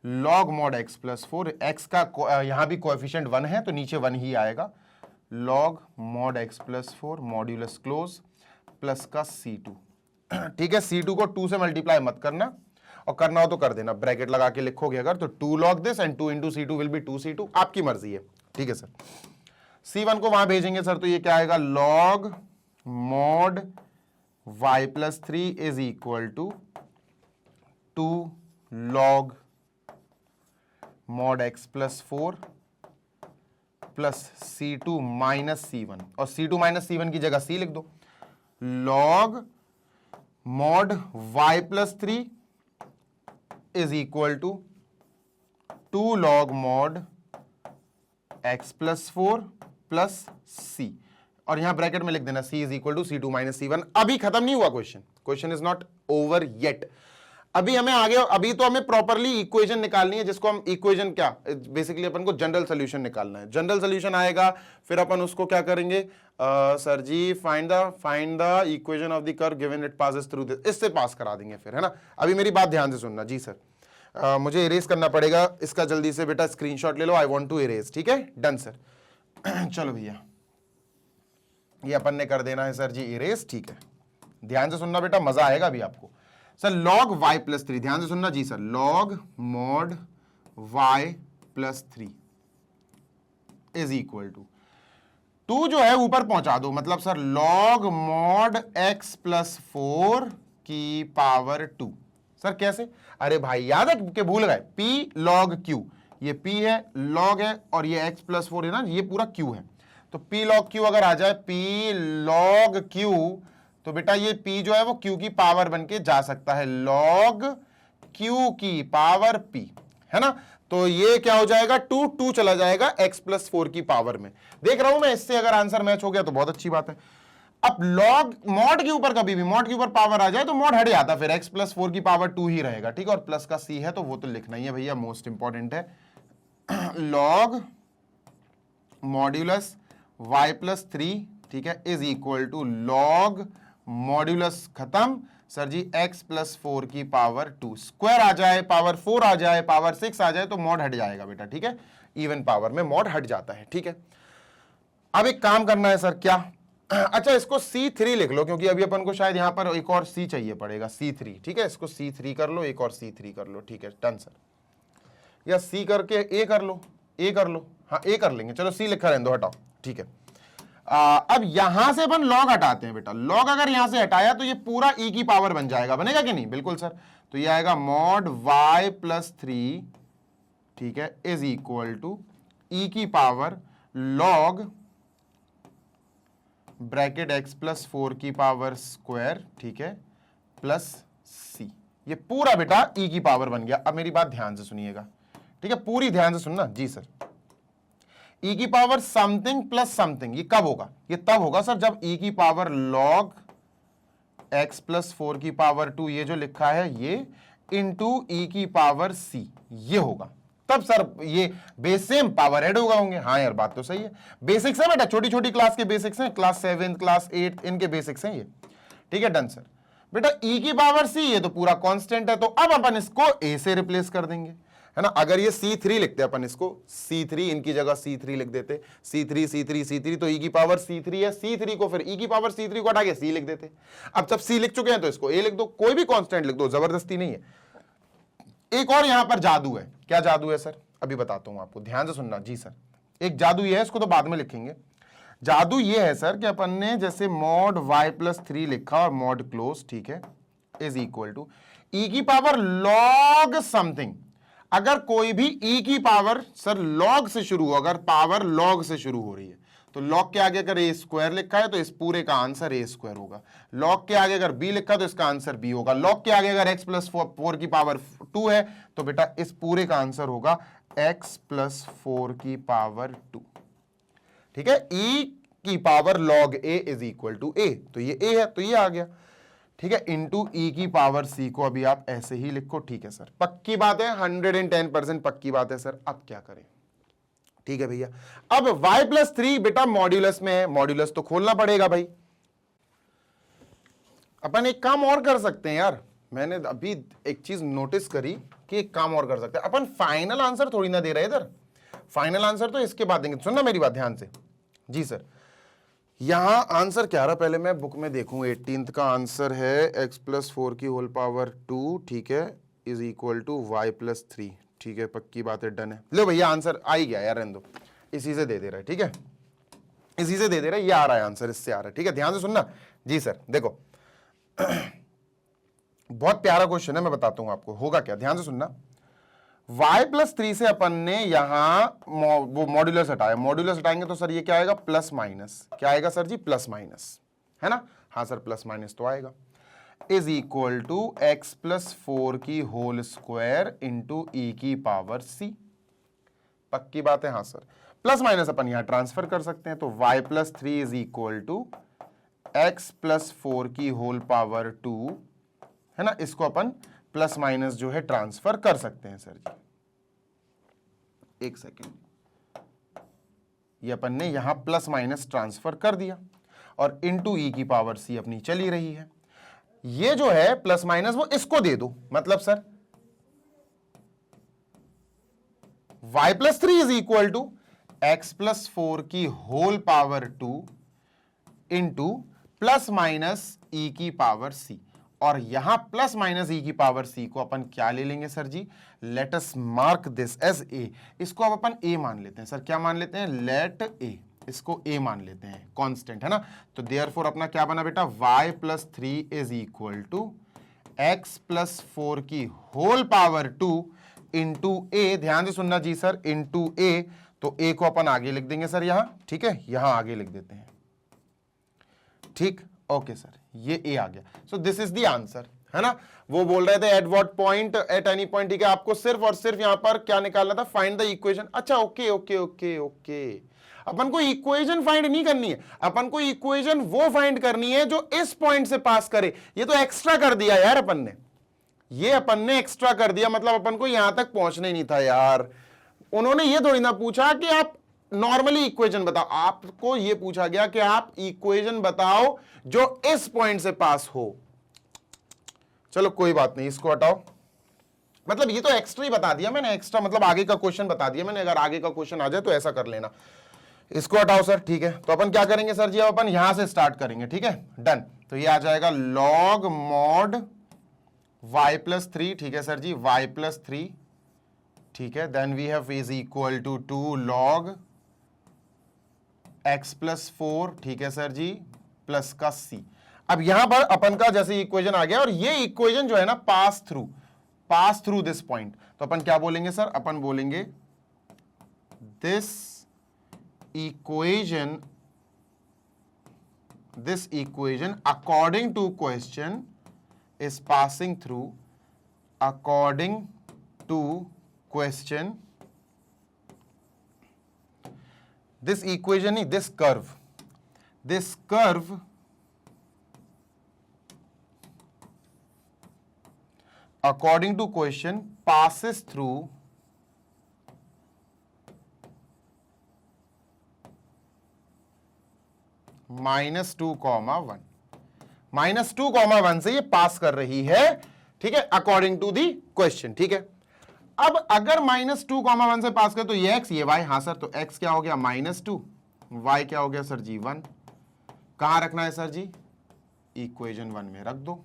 log mod x plus 4। X का यहां भी कोएफिशिएंट 1 है तो नीचे 1 ही आएगा, log mod x plus 4 modulus close plus का c2, ठीक है। c2 को 2 से मल्टीप्लाई मत करना, और करना हो तो कर देना, ब्रैकेट लगा के लिखोगे अगर तो 2 log this and 2 into c2 will be 2c2, आपकी मर्जी है, ठीक है सर। c1 को वहां भेजेंगे सर, तो ये क्या आएगा, log mod y plus 3 is equal to 2 log mod x plus 4 plus c2 minus c1, और c2 माइनस c1 की जगह c लिख दो, log mod y plus 3 is equal to 2 log mod x plus 4 plus c, और यहां bracket में लिख देना c is equal to c2 minus c1। अभी खत्म नहीं हुआ question, question is not over yet. अभी हमें आगे, अभी तो हमें प्रॉपरली इक्वेशन निकालनी है, जिसको हम इक्वेशन क्या, बेसिकली अपन को जनरल सोल्यूशन निकालना है। जनरल सोल्यूशन आएगा, फिर अपन उसको क्या करेंगे, sir ji find the equation of the curve given it passes through this, इससे पास करा देंगे फिर, है ना। अभी मेरी बात ध्यान से सुनना जी सर, मुझे इरेज करना पड़ेगा इसका, जल्दी से बेटा स्क्रीनशॉट ले लो, आई वांट टू इरेज, ठीक है, डन सर। चलो भैया, ये अपन ने कर देना है सर जी इरेज, ठीक है। ध्यान से सुनना बेटा, मजा आएगा अभी आपको। सर log y प्लस 3, ध्यान से सुनना जी sir, log mod y plus 3 is equal to 2 जो है ऊपर पहुंचा दो, मतलब sir log mod x plus 4 की पावर 2। सर कैसे, अरे भाई याद है कि भूल गए, p log q, ये p है, log है, और ये x प्लस 4 है ना, ये पूरा q है। तो p log q अगर आ जाए, p log q, तो बेटा ये p जो है वो q की पावर बन के जा सकता है, log q की पावर p, है ना। तो ये क्या हो जाएगा, 2 चला जाएगा x प्लस 4 की पावर में। देख रहा हूं मैं, इससे अगर आंसर मैच हो गया तो बहुत अच्छी बात है। अब log मॉड के ऊपर, कभी भी मॉड के ऊपर पावर आ जाए तो मॉड हट जाता, फिर x प्लस 4 की पावर 2 ही रहेगा, ठीक है। और प्लस का c है तो वो तो लिखना ही है भैया, मोस्ट इंपॉर्टेंट है। log मॉड्यूलस y प्लस 3, ठीक है, is equal to log modulus खत्म सर जी x प्लस 4 की पावर 2, स्क्वायर आ जाए, पावर 4 आ जाए, पावर 6 आ जाए तो मॉड हट जाएगा बेटा, ठीक है। इवन पावर में मॉड हट जाता है, ठीक है। अब एक काम करना है सर, क्या, अच्छा इसको C3 लिख लो, क्योंकि अभी अपन को शायद यहां पर एक और C चाहिए पड़ेगा, C3, ठीक है। इसको C3 कर लो, एक और C3 कर लो, ठीक है, डन सर। या C करके A कर लो, A कर लो, हाँ A कर लेंगे, चलो C लिखा रहने दो, हटाओ, ठीक है। अब यहां से अपन log हटाते हैं बेटा, log अगर यहां से हटाया तो ये पूरा e की पावर बन जाएगा, बनेगा कि नहीं, बिल्कुल सर। तो ये आएगा mod y प्लस 3, ठीक है, इज इक्वल टू e की power log bracket x plus 4 की पावर स्क्वायर, ठीक है, प्लस c। ये पूरा बेटा e की पावर बन गया। अब मेरी बात ध्यान से सुनिएगा, ठीक है, पूरी ध्यान से सुनना जी सर। e की पावर समथिंग प्लस समथिंग, ये कब होगा, ये तब होगा सर जब e की पावर log x प्लस 4 की पावर 2, ये जो लिखा है ये, इंटू e की पावर c, ये होगा, तब सर ये बेस सेम पावर ऐड होंगे। हाँ यार बात तो सही है, बेसिक्स है बेटा, छोटी छोटी क्लास के बेसिक्स हैं, क्लास 7 क्लास 8 इनके बेसिक्स हैं ये, ठीक है, डन सर। बेटा e की पावर c, ये तो पूरा कांस्टेंट है, तो अब अपन इसको a से रिप्लेस कर देंगे, है ना। अगर ये C3 लिखते अपन, इसको C3, इनकी जगह C3 लिख देते, C3 तो e की पावर C3 है, C3 को फिर e की पावर C3 को हटा के C लिख देते। अब जब C लिख चुके हैं तो इसको A लिख दो, कोई भी कांस्टेंट लिख दो, जबरदस्ती नहीं है। एक और यहां पर जादू है, क्या जादू है सर, अभी बताता हूं आपको, ध्यान से सुनना जी सर। एक जादू ये है, इसको तो बाद में लिखेंगे। जादू ये है सर कि अपन ने जैसे mod y प्लस 3 लिखा और mod क्लोज, ठीक है, इज इक्वल टू ई की पावर लॉग समथिंग। अगर कोई भी ई की पावर सर लॉग से शुरू हो, अगर पावर लॉग से शुरू हो रही है तो लॉग के आगे अगर ए स्क्वायर लिखा है तो इस पूरे का आंसर ए स्क्वायर होगा। लॉग के आगे अगर बी लिखा है तो इसका आंसर बी होगा। लॉग के आगे अगर एक्स प्लस 4 की पावर 2 है तो बेटा इस पूरे का आंसर होगा एक्स प्लस 4 की पावर 2। ठीक है, ई की power log a is equal to a, तो ये ए है तो ये आ गया। ठीक है, इंटू ई की पावर सी को अभी आप ऐसे ही लिखो। ठीक है सर, पक्की बात है, 110% पक्की बात है सर। अब क्या करें? ठीक है भैया, अब y+3 बेटा मॉड्यूलस में है, मॉड्यूलस तो खोलना पड़ेगा भाई। अपन एक काम और कर सकते हैं यार, मैंने अभी एक चीज नोटिस करी कि एक काम और कर सकते हैं अपन। फाइनल आंसर थोड़ी ना दे रहे इधर, फाइनल आंसर तो इसके बाद देंगे। सुनना मेरी बात ध्यान से जी सर। यहां आंसर क्या रहा पहले मैं बुक में देखूं। 18th का आंसर है x प्लस 4 की होल पावर 2, ठीक है, इज इक्वल टू y+3। ठीक है, पक्की बात है, डन है। लो भैया आंसर आ ही गया यार, रहने दो, इसी से दे दे रहा है। ठीक है, इसी से दे दे रहा है, ये आ रहा है आंसर, इससे आ रहा है। ठीक है, ध्यान से सुनना जी सर। देखो बहुत प्यारा क्वेश्चन है, मैं बताता हूं आपको होगा क्या, ध्यान से सुनना। y+3 से अपन ने यहां वो मॉड्यूलस हटाया, मॉड्यूलस हटाएंगे तो सर ये क्या आएगा, प्लस माइनस। क्या आएगा सर जी, प्लस माइनस, है ना? हाँ सर, प्लस माइनस तो आएगा। Is equal to x plus 4 की होल स्क्वायर इंटू ई की पावर c। पक्की बात है? हाँ सर, प्लस माइनस अपन यहां ट्रांसफर कर सकते हैं, तो y+3 is equal to x plus 4 की होल पावर 2, है ना? इसको अपन प्लस माइनस जो है ट्रांसफर कर सकते हैं सर जी। एक सेकेंड, ये अपन ने यहां प्लस माइनस ट्रांसफर कर दिया और इंटू ई की पावर सी अपनी चली रही है। ये जो है प्लस माइनस वो इसको दे दो, मतलब sir y+3 is equal to x plus 4 की whole power 2 into plus minus e की पावर सी। और यहां प्लस माइनस ई की पावर सी को अपन क्या ले लेंगे sir ji, let us mark this as A. इसको अब अपन ए मान लेते हैं सर, क्या मान लेते हैं, लेट ए, इसको ए मान लेते हैं, कांस्टेंट है ना। तो देयरफॉर अपना क्या बना बेटा, y+3 is equal to x plus 4 की होल पावर 2 इंटू ए। ध्यान से सुनना जी सर, इंटू ए, तो ए को अपन आगे लिख देंगे सर यहां। ठीक है, यहां आगे लिख देते हैं। ठीक, ओके सर, ये ए आ गया। So this is the answer, है ना। वो बोल रहे थे at what point, at any point. ठीक है, आपको सिर्फ और सिर्फ यहां पर क्या निकालना था, फाइंड द इक्वेशन। अच्छा, ओके ओके ओके ओके, अपन को इक्वेशन फाइंड नहीं करनी है, अपन को इक्वेशन वो फाइंड करनी है जो इस पॉइंट से पास करे। ये तो एक्स्ट्रा कर दिया यार अपन ने, ये अपन ने एक्स्ट्रा कर दिया, मतलब अपन को यहां तक पहुंचना ही नहीं था यार। उन्होंने ये थोड़ी ना पूछा कि आप नॉर्मली इक्वेशन बताओ, आपको ये पूछा गया कि आप इक्वेशन बताओ जो इस पॉइंट से पास हो। चलो कोई बात नहीं, इसको हटाओ। मतलब ये तो एक्स्ट्रा ही बता दिया मैंने, एक्स्ट्रा मतलब आगे का क्वेश्चन बता दिया मैंने। अगर आगे का क्वेश्चन आ जाए तो ऐसा कर लेना। इसको हटाओ सर, ठीक है। तो अपन क्या करेंगे सर जी, अब अपन यहां से स्टार्ट करेंगे। ठीक है, डन। तो ये आ जाएगा लॉग मॉड y+3। ठीक है सर जी, y+3। ठीक है, then we have is equal to 2 log x plus 4। ठीक है सर जी, प्लस का c। अब यहां पर अपन का जैसे इक्वेशन आ गया, और ये इक्वेशन जो है ना पास थ्रू दिस पॉइंट। तो अपन क्या बोलेंगे सर, अपन बोलेंगे this equation according to question is passing through, according to question, this equation, this curve according to question passes through -2, -2, से ये पास कर रही है। ठीक है, अकॉर्डिंग टू दी क्वेश्चन। ठीक है, अब अगर -2, से पास कर तो ये x ये y। हाँ सर, तो x क्या हो गया -2, y क्या हो गया सर जी 1। कहां रखना है सर जी, इक्वेशन 1 में रख दो,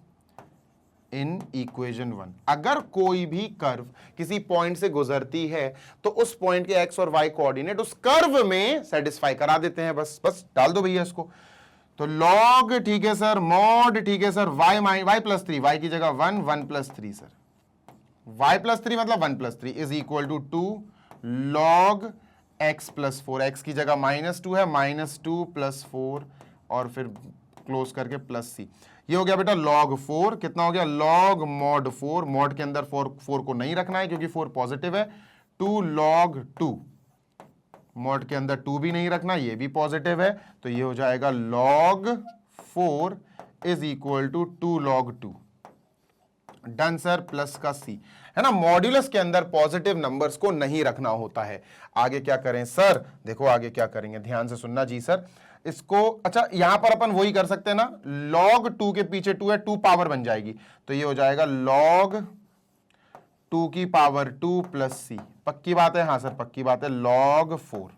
इन इक्वेशन 1। अगर कोई भी कर्व किसी पॉइंट से गुजरती है तो उस पॉइंट के x और y कोऑर्डिनेट उस कर्व में सेटिस्फाई करा देते हैं। बस डाल दो भैया इसको। तो log, ठीक है सर, mod, ठीक है सर, y प्लस 3, y की जगह 1, 1 प्लस 3 सर, y प्लस 3 मतलब 1 plus 3 is equal to 2 log x plus 4, x की जगह -2 है, -2 प्लस 4 और फिर क्लोज करके प्लस c। ये हो गया बेटा log 4, कितना हो गया log mod 4, mod के अंदर 4 को नहीं रखना है क्योंकि 4 पॉजिटिव है, 2 log 2, mod के अंदर 2 भी नहीं रखना, ये भी पॉजिटिव है, तो ये हो जाएगा log 4 is equal to 2 log 2। Done sir, plus का c है ना। मॉड्यूलस के अंदर पॉजिटिव नंबर्स को नहीं रखना होता है। आगे क्या करें सर, देखो आगे क्या करेंगे, ध्यान से सुनना जी सर। इसको अच्छा यहां पर अपन वही कर सकते हैं ना, log 2 के पीछे 2 है, 2 पावर बन जाएगी, तो ये हो जाएगा log 2 की पावर 2 प्लस c। पक्की बात है, हाँ सर पक्की बात है, log 4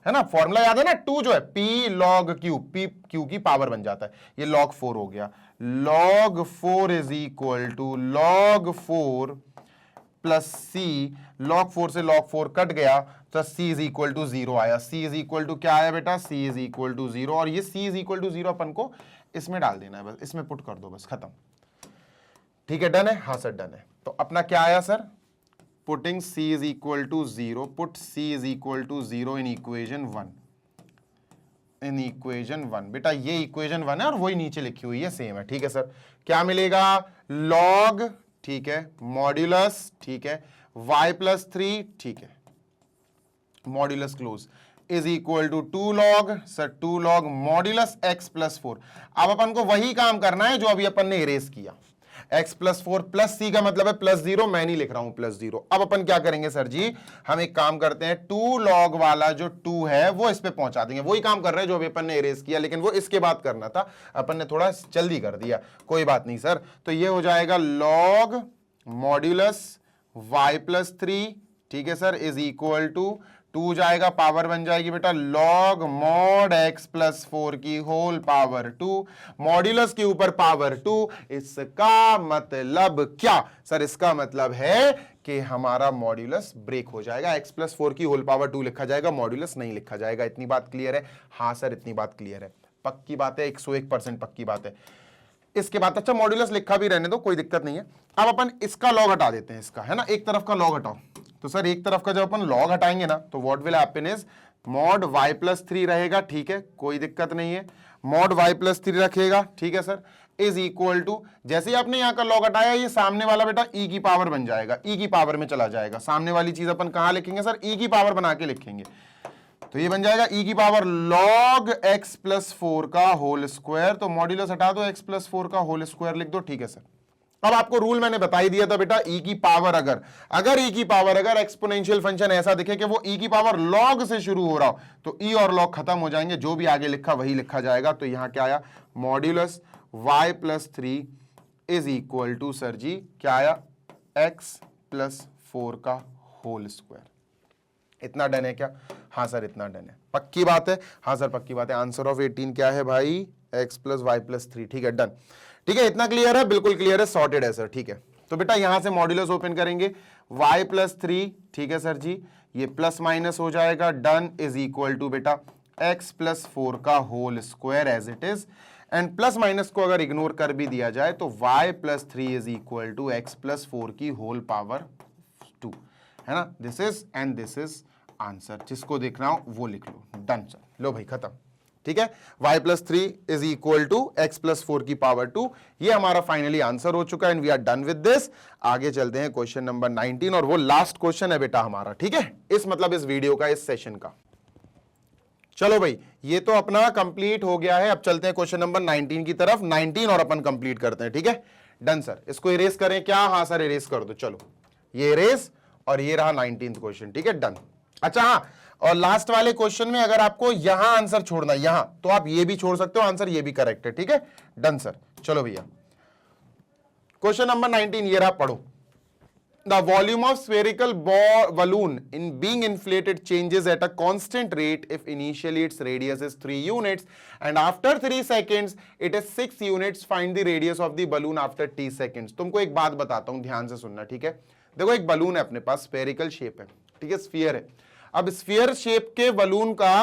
है ना, फॉर्मूला याद है ना, 2 जो है p log q, p q की पावर बन जाता है, ये log 4 हो गया। log 4 is equal to log 4 plus c, log 4 से log 4 कट गया तो c इज इक्वल टू 0 आया। c इज इक्वल टू क्या आया बेटा, c इज इक्वल टू 0, और ये c इज इक्वल टू 0 अपन को इसमें डाल देना है, बस इसमें पुट कर दो, बस खत्म। ठीक है, डन है, हाँ सर डन है। तो अपना क्या आया sir, putting c is equal to 0, put c is equal to 0 in equation 1, in equation 1। बेटा ये इक्वेशन 1 है और वही नीचे लिखी हुई है, सेम है। ठीक है सर, क्या मिलेगा log, ठीक है, मॉड्यूलस, ठीक है, y प्लस 3, ठीक है, modulus close is equal to 2 log sir 2 log modulus x plus 4। अब अपन को वही काम करना है जो अभी अपन ने इरेज किया, x प्लस 4 प्लस c का मतलब है प्लस 0, मैं नहीं लिख रहा हूं प्लस 0। अब अपन क्या करेंगे सर जी, हम एक काम करते हैं, 2 log वाला जो 2 है वो इस पे पहुंचा देंगे, वही काम कर रहे हैं जो अभी अपन ने इरेज किया, लेकिन वो इसके बाद करना था, अपन ने थोड़ा जल्दी कर दिया, कोई बात नहीं सर। तो ये हो जाएगा log मॉड्यूलस y प्लस 3, ठीक है सर, इज इक्वल टू 2 जाएगा, पावर बन जाएगी बेटा log mod x प्लस 4 की होल पावर 2, मॉड्यूलस के ऊपर पावर 2। इसका मतलब क्या सर, इसका मतलब है कि हमारा मॉड्यूलस ब्रेक हो जाएगा, x प्लस 4 की होल पावर 2 लिखा जाएगा, मॉड्यूलस नहीं लिखा जाएगा। इतनी बात क्लियर है, हाँ सर इतनी बात क्लियर है, पक्की बात है, 101% पक्की बात है। इसके बाद अच्छा मॉड्यूलस लिखा भी रहने दो, कोई दिक्कत नहीं है। अब अपन इसका लॉग हटा देते हैं, इसका है ना, एक तरफ का लॉग हटाओ। तो सर एक तरफ का जब अपन लॉग हटाएंगे ना, तो what will happen is mod y plus 3 रहेगा, ठीक है, कोई दिक्कत नहीं है, मॉड y प्लस 3 रखेगा, ठीक है सर, इज इक्वल टू, जैसे ही आपने यहां का लॉग हटाया, ये सामने वाला बेटा e की पावर बन जाएगा, e की पावर में चला जाएगा। सामने वाली चीज अपन कहां लिखेंगे सर, e की पावर बना के लिखेंगे, तो ये बन जाएगा e की पावर log x प्लस 4 का होल स्क्वायर। तो मॉड्यूलस हटा दो, x प्लस 4 का होल स्क्वायर लिख दो, ठीक है सर। अब आपको रूल मैंने बता ही दिया था बेटा, e की पावर अगर e की पावर अगर एक्सपोनेंशियल फंक्शन ऐसा दिखे कि वो e की पावर log से शुरू हो रहा हो, तो e और log खत्म हो जाएंगे, जो भी आगे लिखा वही लिखा जाएगा। तो यहां क्या आया, modulus y plus 3 is equal to sir जी क्या आया, x प्लस 4 का होल स्क्वायर। इतना डन है क्या, हाँ सर इतना डन है, पक्की बात है, हाँ सर पक्की बात है। आंसर ऑफ 18 क्या है भाई, x प्लस वाई प्लस 3, ठीक है डन, ठीक है, इतना क्लियर है, बिल्कुल क्लियर है, सॉर्टेड है सर, ठीक है। तो बेटा यहां से मॉड्यूलस ओपन करेंगे, y प्लस 3, ठीक है सर जी, ये प्लस माइनस हो जाएगा, डन, इज इक्वल टू बेटा x प्लस 4 का whole square as it is, and plus minus को अगर इग्नोर कर भी दिया जाए तो y plus 3 is equal to x plus 4 की होल पावर 2, है ना, this is and this is answer, जिसको देखना हो वो लिख लो, डन सर, लो भाई खत्म, ठीक है। y plus 3 is equal to x plus 4 की पावर 2, ये हमारा फाइनली आंसर हो चुका है, and we are done with this. आगे चलते हैं क्वेश्चन नंबर 19, और वो लास्ट क्वेश्चन है बेटा हमारा, ठीक है, इस मतलब इस वीडियो का, इस सेशन का। चलो भाई ये तो अपना कंप्लीट हो गया है, अब चलते हैं क्वेश्चन नंबर 19 की तरफ, 19 और अपन कंप्लीट करते हैं, ठीक है, डन सर। इसको इरेज करें क्या, हाँ सर इरेज कर दो, चलो ये इरेज, और ये रहा 19th क्वेश्चन, ठीक है डन। अच्छा हाँ, और लास्ट वाले क्वेश्चन में अगर आपको यहां आंसर छोड़ना, यहां, तो आप ये भी छोड़ सकते हो, आंसर ये भी करेक्ट है, ठीक है डन सर। चलो भैया क्वेश्चन नंबर 19 ये रहा, पढ़ो। The volume of spherical balloon in being inflated changes at a constant rate if initially its radius is 3 units and after 3 seconds it is 6 units. Find the radius of the balloon after t seconds. तुमको एक बात बताता हूं, ध्यान से सुनना, ठीक है। देखो एक बलून है अपने पास, स्फेरिकल शेप है, ठीक है, स्फीयर है। अब स्फीयर शेप के बलून का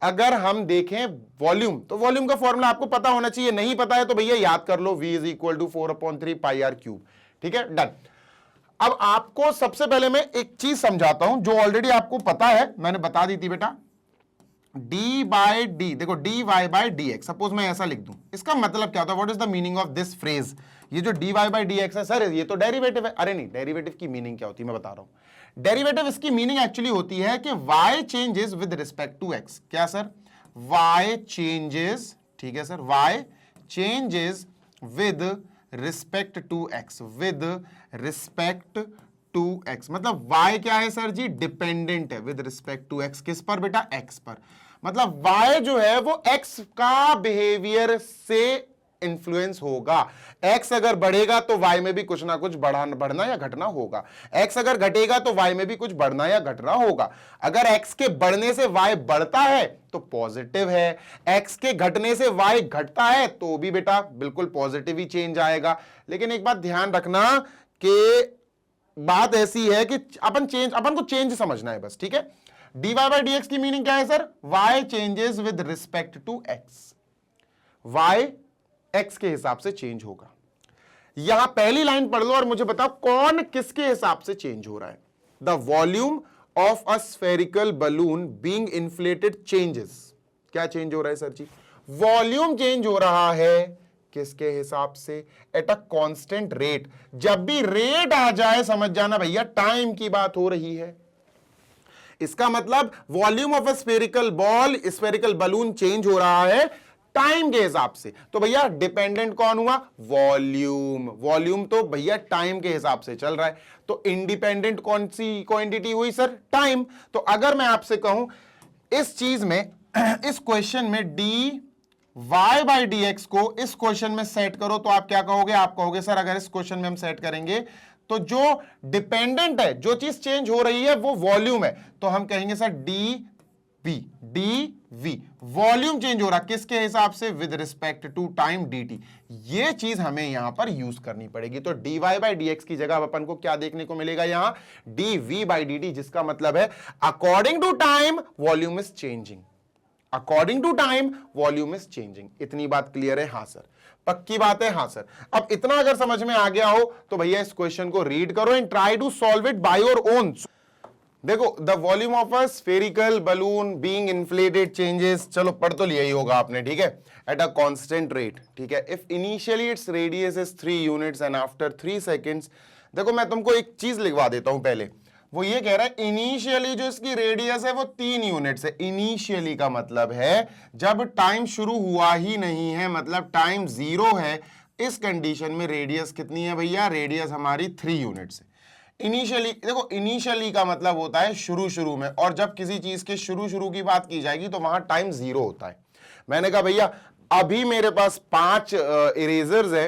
अगर हम देखें वॉल्यूम, तो वॉल्यूम का फॉर्मूला आपको पता होना चाहिए, नहीं पता है तो भैया याद कर लो, v is equal to 4/3 pi r cube. ठीक है, डन। अब आपको सबसे पहले मैं एक चीज समझाता हूं जो ऑलरेडी आपको पता है, मैंने बता दी थी बेटा। डी बाय डी, देखो d y by d x, suppose मैं ऐसा लिख दूं, इसका मतलब क्या होता है, what is the meaning of this phrase? ये जो d y by d x है सर, ये तो डेरिवेटिव है। अरे नहीं, डेरिवेटिव की मीनिंग क्या होती है मैं बता रहा हूं। डेरिवेटिव इसकी मीनिंग एक्चुअली होती है कि y changes with respect to x। क्या सर? y चेंजेस, ठीक है sir, y changes with respect to x, with respect to x। मतलब y क्या है सर जी? डिपेंडेंट है विद रिस्पेक्ट टू x। किस पर बेटा? x पर। मतलब y जो है वो x का बिहेवियर से इन्फ्लुएंस होगा। x अगर बढ़ेगा तो y में भी कुछ ना कुछ बढ़ना या घटना होगा, x अगर घटेगा तो y में भी कुछ बढ़ना या घटना होगा। अगर x के बढ़ने से y बढ़ता है तो पॉजिटिव है, x के घटने से y घटता है तो भी बेटा बिल्कुल पॉजिटिव ही चेंज आएगा। लेकिन एक बात ध्यान रखना कि बात ऐसी है कि अपन को चेंज समझना है बस, ठीक है। dy बाय dx की मीनिंग क्या है sir? y changes with respect to x, y x के हिसाब से चेंज होगा। यहां पहली लाइन पढ़ लो और मुझे बताओ कौन किसके हिसाब से चेंज हो रहा है। The volume of a spherical balloon being inflated changes. क्या चेंज हो रहा है सर जी? वॉल्यूम चेंज हो रहा है, किसके हिसाब से? Eight a constant rate. जब भी रेट आ जाए समझ जाना भैया टाइम की बात हो रही है। इसका मतलब volume of a spherical balloon change हो रहा है टाइम के हिसाब से। तो भैया डिपेंडेंट कौन हुआ? वॉल्यूम। वॉल्यूम तो भैया टाइम के हिसाब से चल रहा है। तो इंडिपेंडेंट कौन सी क्वांटिटी हुई सर? टाइम। तो अगर मैं आपसे कहूं इस चीज में, इस क्वेश्चन में D y by D x को इस क्वेश्चन में सेट करो तो आप क्या कहोगे? आप कहोगे सर अगर इस क्वेश्चन में हम सेट करेंगे तो जो डिपेंडेंट है, जो चीज चेंज हो रही है वो वॉल्यूम है, तो हम कहेंगे sir d v. Volume change हो रहा किसके हिसाब से? With respect to time dt। ये चीज हमें यहां पर यूज करनी पड़ेगी। तो dy बाई डी एक्स की जगह अपन को क्या देखने को मिलेगा? यहां dv बाई dt, जिसका मतलब है according to time volume is changing, according to time volume is changing. इतनी बात क्लियर है? हां सर। पक्की बात है? हां सर। अब इतना अगर समझ में आ गया हो तो भैया इस क्वेश्चन को रीड करो and try to solve it by your own. देखो, the volume of a spherical balloon being inflated changes, चलो पढ़ तो लिया ही होगा आपने, ठीक है, एट अ कांस्टेंट रेट, ठीक है। If initially its radius is 3 units and after 3 seconds, देखो मैं तुमको एक चीज लिखवा देता हूं पहले। वो ये कह रहा है इनिशियली जो इसकी रेडियस है वो 3 यूनिट्स है। इनिशियली का मतलब है जब टाइम शुरू हुआ ही नहीं है, मतलब टाइम 0 है, इस कंडीशन में रेडियस कितनी है भैया? रेडियस हमारी 3 यूनिट्स है। इनिशियली, देखो इनिशियली का मतलब होता है शुरू में, और जब किसी चीज के शुरू की बात की जाएगी तो वहां टाइम 0 होता है। मैंने कहा भैया अभी मेरे पास 5 इरेजर्स है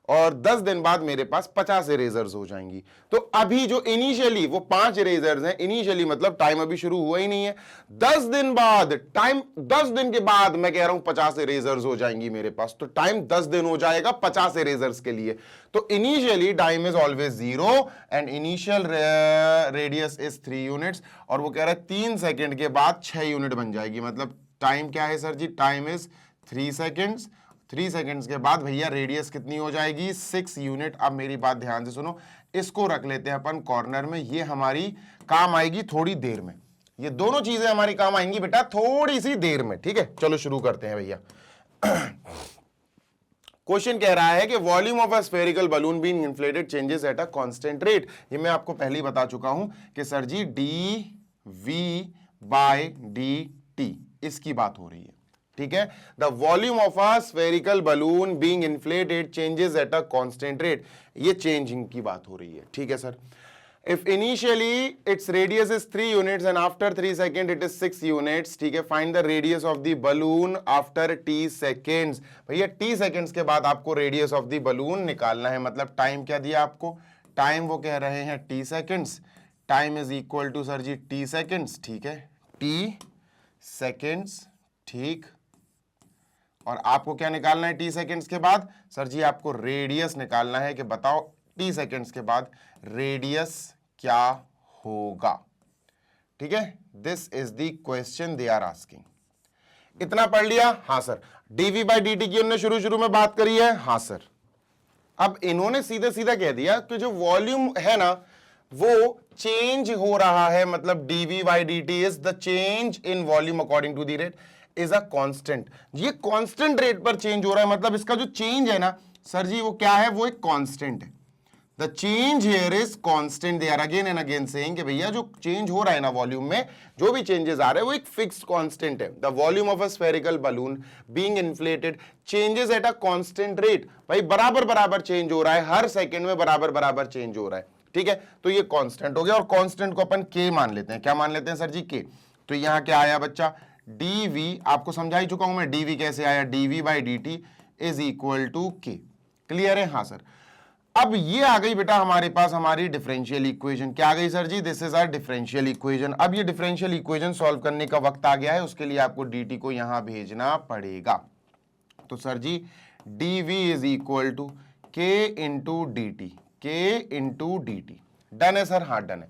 और 10 दिन बाद मेरे पास 50 इरेजर्स हो जाएंगी। तो अभी जो इनिशियली वो 5 इरेजर्स हैं, इनिशियली मतलब टाइम अभी शुरू हुआ ही नहीं है। 10 दिन बाद, टाइम 10 दिन के बाद मैं कह रहा हूं 50 इरेजर्स हो जाएंगी मेरे पास, तो टाइम 10 दिन हो जाएगा 50 इरेजर्स के लिए। तो initially time is always 0 and initial radius is 3 units, और वो कह रहा है 3 सेकेंड के बाद 6 यूनिट बन जाएगी। मतलब टाइम क्या है sir ji? Time is 3 seconds. 3 seconds के बाद भैया रेडियस कितनी हो जाएगी? 6 यूनिट। अब मेरी बात ध्यान से सुनो, इसको रख लेते हैं अपन कॉर्नर में, ये हमारी काम आएगी थोड़ी देर में। ये दोनों चीजें हमारी काम आएंगी बेटा थोड़ी सी देर में, ठीक है। चलो शुरू करते हैं भैया। क्वेश्चन कह रहा है कि volume of a spherical balloon being inflated changes at a constant rate. ये मैं आपको पहले ही बता चुका हूं कि sir ji d v by d t, इसकी बात हो रही है, ठीक है। The volume of a spherical balloon being inflated changes at a constant rate, ये चेंजिंग की बात हो रही है, ठीक है sir. If initially its radius is 3 units and after 3 seconds it is 6 units, ठीक है। Find the radius of the balloon after t seconds। भैया t seconds के बाद आपको radius of the balloon निकालना है। मतलब टाइम क्या दिया आपको? टाइम वो कह रहे हैं t seconds। Time is equal to sir ji t seconds, ठीक है, t seconds, ठीक। और आपको क्या निकालना है t seconds के बाद? सर जी आपको रेडियस निकालना है कि बताओ t seconds के बाद रेडियस क्या होगा, ठीक है। This is the question they are asking. इतना पढ़ लिया? हाँ sir. D v by d t की उन्होंने शुरू में बात करी है? हाँ सर। अब इन्होंने सीधे सीधा कह दिया कि जो वॉल्यूम है ना वो चेंज हो रहा है, मतलब d v by d t is the change in volume according to the rate is a constant. ये कांस्टेंट रेट पर चेंज हो रहा है, मतलब इसका जो चेंज है ना सर जी वो क्या है, वो एक कांस्टेंट है। The change here is constant. They are again and again saying कि भैया जो चेंज हो रहा है ना वॉल्यूम में, जो भी चेंजेस आ रहे हैं वो एक फिक्स्ड कांस्टेंट है। The volume of a spherical balloon being inflated changes at a constant rate. भाई बराबर बराबर चेंज हो रहा है, हर सेकंड में बराबर बराबर चेंज हो रहा है, ठीक है। तो ये कांस्टेंट हो गया और कांस्टेंट को अपन के मान लेते हैं। क्या मान लेते हैं सर जी? के। तो यहां क्या आया बच्चा? डीवी, आपको समझा ही चुका हूं मैं डीवी कैसे आया, d v by d t is equal to k. Clear है? हाँ सर। अब ये आ गई बेटा हमारे पास हमारी डिफरेंशियल इक्वेशन। क्या आ गई sir ji? This is our differential equation. अब ये डिफरेंशियल इक्वेशन सॉल्व करने का वक्त आ गया है, उसके लिए आपको dt को यहां भेजना पड़ेगा। तो sir ji dv is equal to k into d t, k into d t. Done है सर? हाँ डन है।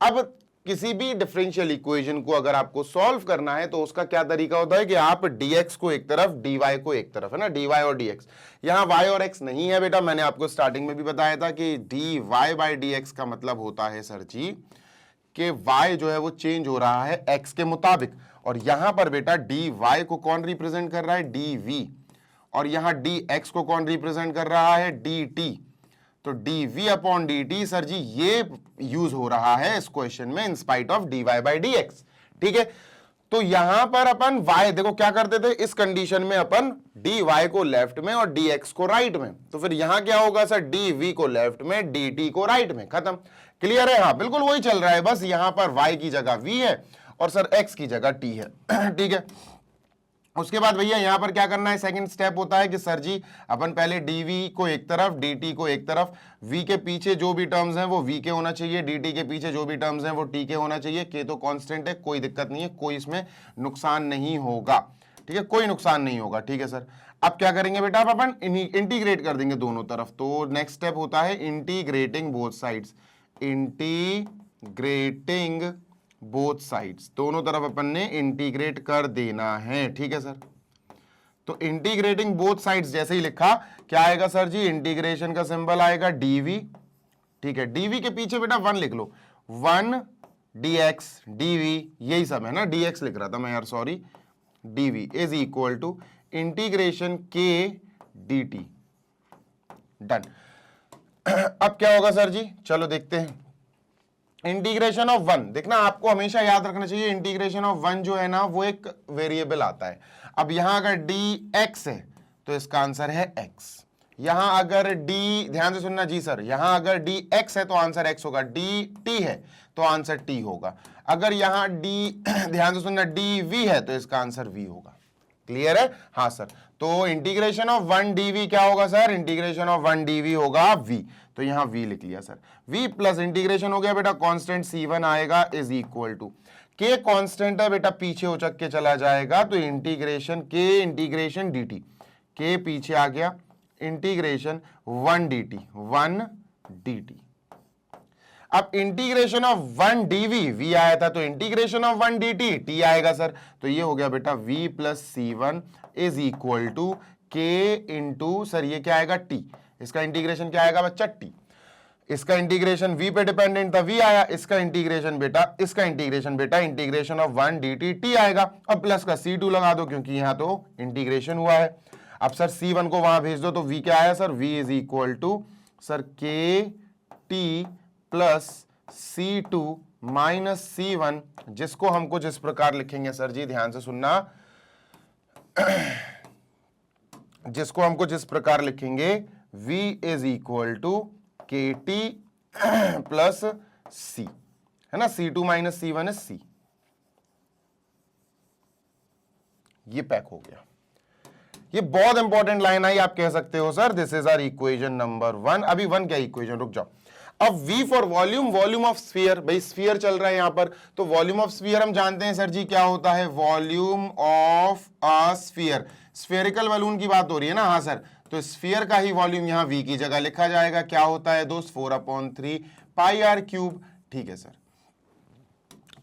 अब किसी भी डिफरेंशियल इक्वेशन को अगर आपको सॉल्व करना है तो उसका क्या तरीका होता है कि आप dx को एक तरफ, dy को एक तरफ, है ना, dy और dx। यहां y और x नहीं है बेटा, मैंने आपको स्टार्टिंग में भी बताया था कि dy बाई dx का मतलब होता है सर जी कि y जो है वो चेंज हो रहा है x के मुताबिक। और यहां पर बेटा dy को कौन रिप्रेजेंट कर रहा है? dv। और यहां dx को कौन रिप्रेजेंट कर रहा है? dt। तो dv अपॉन dt सर जी ये यूज हो रहा है इस क्वेश्चन में in spite of dy by dx, ठीक है। तो यहां पर अपन y देखो क्या करते थे, इस कंडीशन में अपन dy को लेफ्ट में और dx को राइट में, तो फिर यहां क्या होगा सर? dv को लेफ्ट में, dt को राइट में, खत्म। क्लियर है? हाँ बिल्कुल वही चल रहा है, बस यहां पर y की जगह v है और सर x की जगह t है ठीक है। उसके बाद भैया यहां पर क्या करना है? सेकंड स्टेप होता है कि सर जी अपन पहले dv को एक तरफ, dt को एक तरफ, v के पीछे जो भी टर्म्स हैं वो v के होना चाहिए, dt के पीछे जो भी टर्म्स हैं वो t के होना चाहिए। k तो कांस्टेंट है, कोई दिक्कत नहीं है, कोई इसमें नुकसान नहीं होगा, ठीक है, कोई नुकसान नहीं होगा, ठीक है सर। अब क्या करेंगे बेटा? अब अपन इंटीग्रेट कर देंगे दोनों तरफ। तो नेक्स्ट स्टेप होता है integrating both sides. Integrating both sides, दोनों तरफ अपन ने इंटीग्रेट कर देना है, ठीक है सर। तो इंटीग्रेटिंग बोथ साइड्स जैसे ही लिखा, क्या आएगा सर जी? इंटीग्रेशन का सिंबल आएगा dv, ठीक है। dv के पीछे बेटा 1 लिख लो, 1 dx dv, यही सब है ना, dx लिख रहा था मैं यार, sorry. dv is equal to integration k dt। Done. अब क्या होगा सर जी? चलो देखते हैं। इंटीग्रेशन ऑफ 1, देखना आपको हमेशा याद रखना चाहिए इंटीग्रेशन ऑफ 1 जो है ना वो एक वेरिएबल आता है। अब यहां अगर dx है तो इसका आंसर है x। यहां अगर d, ध्यान से सुनना जी सर, यहां अगर dx है तो आंसर x होगा, dt है तो आंसर t होगा। अगर यहां ध्यान से सुनना dv है तो इसका आंसर v होगा। क्लियर है? हाँ सर। तो इंटीग्रेशन ऑफ 1 dv क्या होगा सर? इंटीग्रेशन ऑफ 1 dv होगा v, तो यहां v लिख लिया सर। v प्लस इंटीग्रेशन हो गया बेटा कांस्टेंट c1 आएगा is equal to k, constant है बेटा पीछे उचक के चला जाएगा, तो integration k integration dt, k पीछे आ गया, इंटीग्रेशन 1 dt, 1 dt। अब इंटीग्रेशन ऑफ 1 dv, v आया था, तो इंटीग्रेशन ऑफ 1 dt t आएगा सर। तो ये हो गया बेटा v plus c1 is equal to k into sir ये क्या आएगा? t। इसका इंटीग्रेशन क्या आएगा बच्चा? t। इसका इंटीग्रेशन v पे डिपेंडेंट था, v आया। इसका इंटीग्रेशन बेटा इंटीग्रेशन ऑफ 1 dt t आएगा। अब प्लस का c2 लगा दो क्योंकि यहां तो इंटीग्रेशन हुआ है। अब सर c1 को वहां भेज दो, तो v क्या आया sir? v is equal to sir k t plus c2 minus c1, जिसको हम कुछ इस प्रकार लिखेंगे सर जी, ध्यान से सुनना, जिसको हम कुछ इस प्रकार लिखेंगे, v is equal to k t plus c, है ना, c2 minus c1 is c। ये पैक हो गया। ये बहुत इंपॉर्टेंट लाइन आई, आप कह सकते हो sir this is our equation number 1। अभी 1 क्या इक्वेशन, रुक जाओ। अब v for volume, volume of sphere, भाई स्फीयर चल रहा है यहां पर, तो वॉल्यूम ऑफ स्फीयर हम जानते हैं सर जी क्या होता है? Volume of a sphere, spherical balloon की बात हो रही है ना, हाँ सर। तो स्फीयर का ही वॉल्यूम यहां v की जगह लिखा जाएगा। क्या होता है दोस्त? 4/3 पाई r क्यूब, ठीक है सर।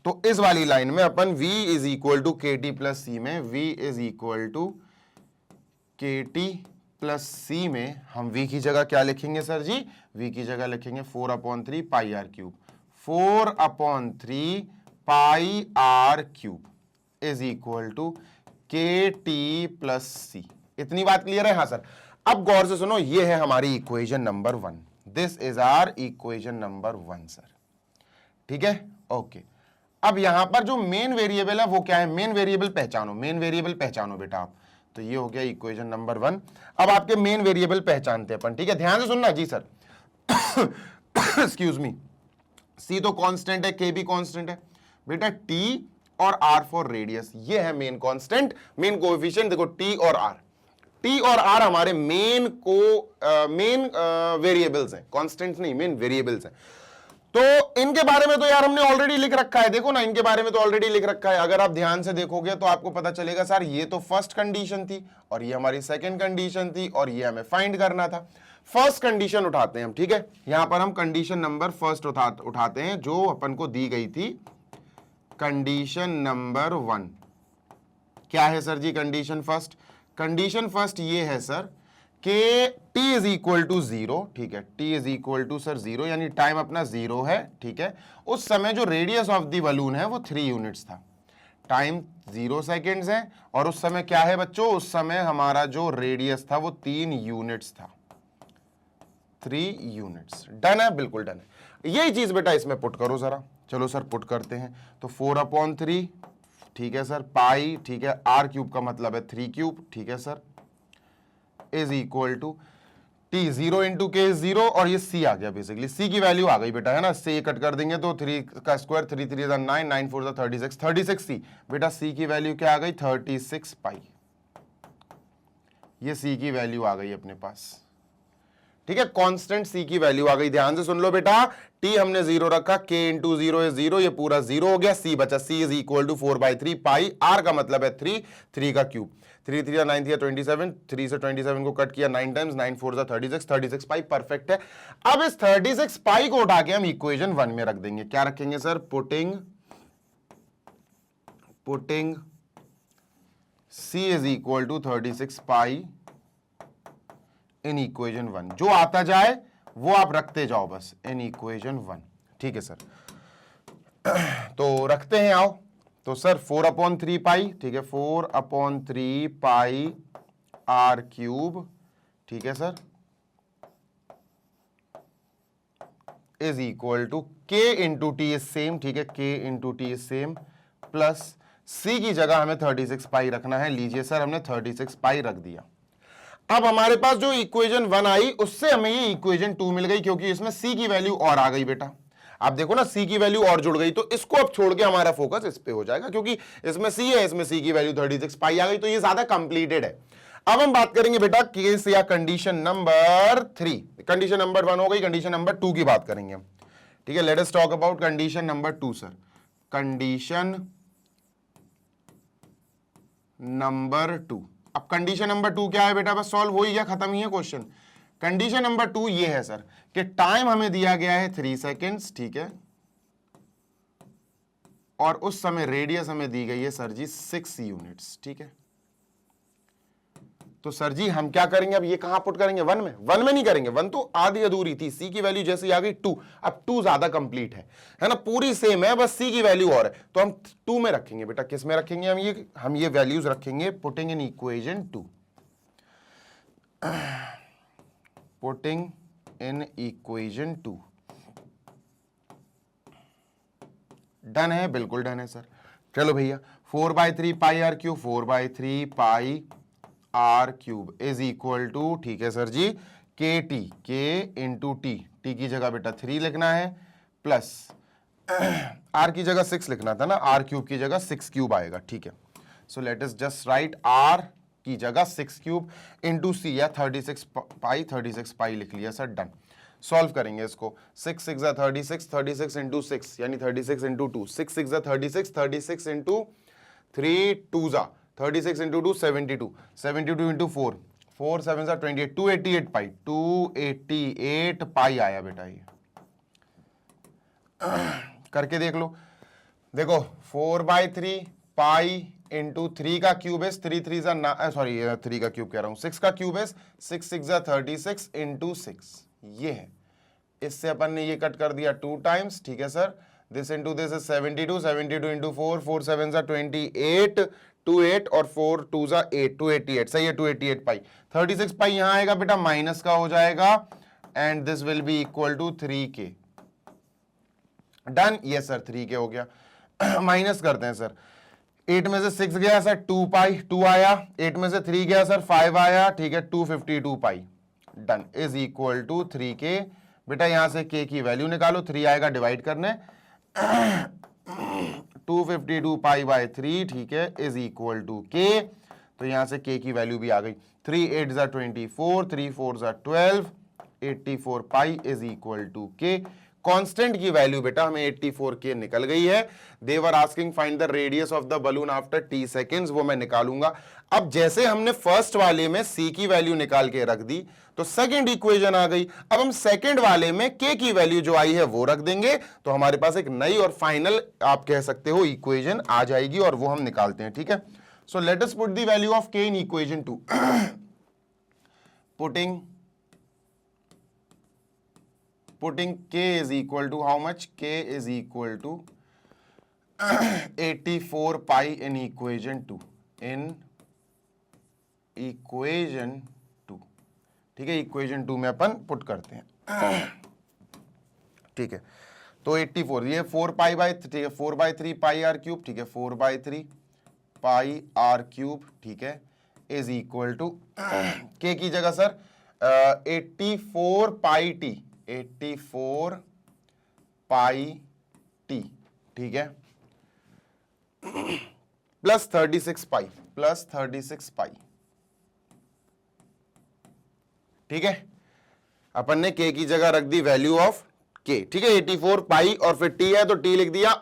तो इस वाली लाइन में अपन v is equal to k t plus सी में v is equal to k t plus सी में हम v की जगह क्या लिखेंगे सर जी? v की जगह लिखेंगे 4/3 pi r cube, 4/3 pi r cube is equal to k t plus c. इतनी बात क्लियर है? हाँ सर। अब गौर से सुनो, ये है हमारी equation number 1। This is our equation number 1 sir. ठीक है, ओके। अब यहां पर जो मेन वेरिएबल है वो क्या है? मेन वेरिएबल पहचानो, मेन वेरिएबल पहचानो बेटा आप। तो ये हो गया इक्वेशन नंबर 1। अब आपके मेन वेरिएबल पहचानते हैं अपन, ठीक है? ध्यान से सुनना जी सर। Excuse me. सी तो कांस्टेंट है, के भी कांस्टेंट है बेटा, टी और आर फॉर रेडियस, ये है मेन कांस्टेंट, मेन कोएफिशिएंट। देखो टी और आर, टी और आर हमारे मेन वेरिएबल्स हैं, कांस्टेंट्स नहीं, मेन वेरिएबल्स हैं। तो इनके बारे में तो यार हमने ऑलरेडी लिख रखा है, देखो ना, इनके बारे में तो ऑलरेडी लिख रखा है। अगर आप ध्यान से देखोगे तो आपको पता चलेगा सर ये तो फर्स्ट कंडीशन थी और ये हमारी सेकंड कंडीशन थी और ये हमें फाइंड करना था। फर्स्ट कंडीशन उठाते हैं हम, ठीक है? यहां पर हम कंडीशन नंबर फर्स्ट उठाते हैं जो अपन को दी गई थी, कंडीशन नंबर 1। क्या है सर जी कंडीशन फर्स्ट? कंडीशन फर्स्ट ये है सर कि t इज इक्वल टू 0, ठीक है? t is equal to sir 0, यानी टाइम अपना 0 है, ठीक है? उस समय जो रेडियस ऑफ द बलून है वो 3 यूनिट्स था, टाइम 0 सेकेंड्स है, और उस समय क्या है बच्चों? उस समय हमारा जो रेडियस था वो 3 यूनिट्स था, 3 यूनिट्स। डन है? बिल्कुल डन है। यही चीज बेटा इसमें पुट करो जरा। चलो सर पुट करते हैं। तो 4/3, ठीक है सर, पाई, ठीक है, आर क्यूब का मतलब है 3 क्यूब, ठीक है sir, is equal to t, 0 into k 0, और ये सी आ गया बेसिकली, सी की वैल्यू आ गई बेटा, है ना? से कट कर देंगे तो 3 का स्क्वायर, 3 3 9, 9 4 36, 36 सी। बेटा सी की वैल्यू क्या आ गई? 36 पाई। ये सी की वैल्यू आ गई अपने पास, ठीक है? कांस्टेंट सी की वैल्यू आ गई। ध्यान से सुन लो बेटा, टी हमने 0 रखा, के इंटू 0 है 0, ये पूरा 0 हो गया, सी बचा, C is equal to 4/3 pi, R का मतलब है 3, 3 का क्यूब, 3 3 9 27, 3 से 27 को कट किया 9 टाइम्स, 9 4 36, 36 पाई, परफेक्ट है। अब इस 36 पाई को उठा के हम इक्वेशन 1 में रख देंगे। क्या रखेंगे sir? Putting c is equal to 36 pi in equation 1। जो आता जाए वो आप रखते जाओ बस इन इक्वेशन 1, ठीक है सर? तो रखते हैं, आओ। तो सर 4/3 पाई, ठीक है, 4/3 पाई आर क्यूब, ठीक है sir, is equal to k into t is same, ठीक है, k into t is same, plus c की जगह हमें 36 पाई रखना है। लीजिए सर, हमने 36 पाई रख दिया। अब हमारे पास जो इक्वेशन 1 आई उससे हमें ये इक्वेशन 2 मिल गई, क्योंकि इसमें सी की वैल्यू और आ गई बेटा। आप देखो ना, सी की वैल्यू और जुड़ गई, तो इसको अब छोड़ के हमारा फोकस इस पे हो जाएगा, क्योंकि इसमें सी है, इसमें सी की वैल्यू 36 पाई आ गई, तो ये ज्यादा कंप्लीटेड है। अब हम बात करेंगे बेटा केस या कंडीशन नंबर 3। कंडीशन नंबर 1 हो गई, कंडीशन नंबर 2 की बात करेंगे हम, ठीक है? Let us talk about condition number 2 sir. Condition number 2। अब कंडीशन नंबर 2 क्या है बेटा? बस सॉल्व हो ही गया, खत्म ही है क्वेश्चन। कंडीशन नंबर 2 ये है सर कि टाइम हमें दिया गया है 3 सेकेंड्स, ठीक है, और उस समय रेडियस हमें दी गई है सर जी 6 यूनिट्स, ठीक है? तो सर जी हम क्या करेंगे? अब ये कहां पुट करेंगे? 1 में? 1 में नहीं करेंगे, 1 तो आधी अधूरी थी, सी की वैल्यू जैसे आ गई 2, अब 2 ज्यादा कंप्लीट है ना? पूरी सेम है, बस सी की वैल्यू और है, तो हम 2 में रखेंगे बेटा। किस में रखेंगे हम ये वैल्यूज रखेंगे putting in equation 2, putting in equation 2। Done है? बिल्कुल डन है सर। चलो भैया, 4/3 pi r cube, 4/3 pi r cube is equal to, ठीक है सर जी, के T, k into T, T की जगह बेटा 3 लिखना है, प्लस आर की जगह 6 लिखना था ना, आर क्यूब की जगह 6 क्यूब आएगा, ठीक है? So let us just write r की जगह 6 क्यूब इंटू सी, या 36 पाई लिख लिया सर। डन। सॉल्व करेंगे इसको। 6 6 36, 36 इंटू 6 यानी 36 इंटू 2, 6 6 36, 36 इंटू 3 2 36 इंटू 2 72, 72 इंटू 4, 4 7 28, 288 पाई, 288 पाई आया बेटा। ये करके देख लो। देखो 4/3 पाई इंटू 3 का क्यूब इज 3 3 सॉरी 3 का क्यूब कह रहा हूं 6 का क्यूब इज 6 6 36 इंटू 6 ये है। इससे अपन ने ये कट कर दिया 2 टाइम्स, ठीक है sir. This into this is 72 72 into 4 4 7 28 2 8 और 4 2 8 288 सही है 288 पाई। 36 पाई यहां आएगा बेटा माइनस का हो जाएगा and this will be equal to 3k। डन, ये सर 3k हो गया। माइनस करते हैं सर, 8 में से 6 गया सर 2 पाई 2 आया, 8 में से 3 गया सर 5 आया, ठीक है 252 pi. Done is equal to 3k। बेटा यहां से k की वैल्यू निकालो, 3 आएगा डिवाइड करने 252 पाई बाय 3, ठीक है इज इक्वल टू k। तो यहां से k की वैल्यू भी आ गई, 3 8 24 3 4 12 84 pi is equal to k। Constant की वैल्यू बेटा हमें 84k निकल गई है। They were asking find the radius of the balloon after t seconds, वो मैं निकालूंगा। अब जैसे हमने फर्स्ट वाले में c की वैल्यू निकाल के रख दी तो सेकंड इक्वेशन आ गई। अब हम सेकंड वाले में k की वैल्यू जो आई है वो रख देंगे तो हमारे पास एक नई और फाइनल आप कह सकते हो इक्वेशन आ जाएगी और वो हम निकालते हैं, ठीक है। So let us put the value of k in equation 2। putting k is equal to how much? K is equal to 84 pi in equation 2 in equation 2, ठीक है। equation 2 में अपन पुट करते हैं, ठीक है। तो 84 ये 4 पाई बाई, ठीक है 4/3 पाई आर क्यूब, ठीक है 4/3 पाई आर क्यूब, ठीक है इज इक्वल टू k की जगह sir 84 pi T 84 pi T, ठीक है प्लस 36 पाई प्लस 36 पाई, ठीक है। अपन ने k की जगह रख दी वैल्यू ऑफ k, ठीक है 84 पाई और फिर t है तो t लिख दिया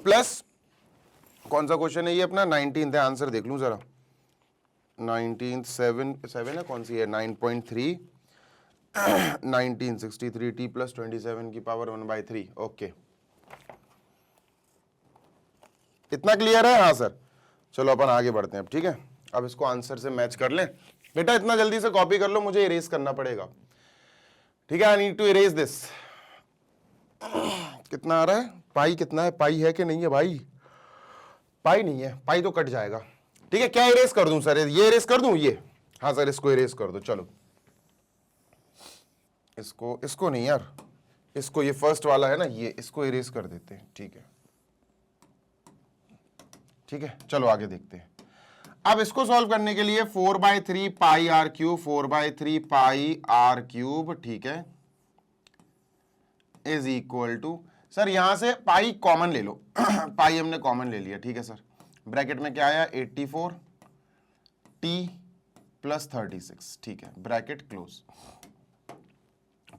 प्लस कौन सा क्वेश्चन है ये अपना 19th है, आंसर देख लूं जरा 19th 7 है, कौन सी है 9.3 1963 t प्लस 27 की पावर 1/3। ओके इतना क्लियर है? हाँ सर, चलो अपन आगे बढ़ते हैं अब, ठीक है। अब इसको आंसर से मैच कर लें बेटा, इतना जल्दी से कॉपी कर लो, मुझे इरेज करना पड़ेगा, ठीक है। I need to erase this. कितना आ रहा है पाई, कितना है पाई है कि नहीं है भाई? पाई नहीं है, पाई तो कट जाएगा, ठीक है। क्या इरेज कर दूं सर? ये इरेज कर दूं ये? हाँ सर इसको इरेज कर दो। चलो इसको नहीं यार, इसको, ये फर्स्ट वाला है ना ये, इसको इरेज कर देते हैं, ठीक है ठीक है। चलो आगे देखते हैं। अब इसको सॉल्व करने के लिए 4/3 pi r cube 4/3 pi r cube, ठीक है इज इक्वल टू सर यहां से पाई कॉमन ले लो पाई हमने कॉमन ले लिया, ठीक है सर। ब्रैकेट में क्या आया 84 टी प्लस 36, ठीक है ब्रैकेट क्लोज।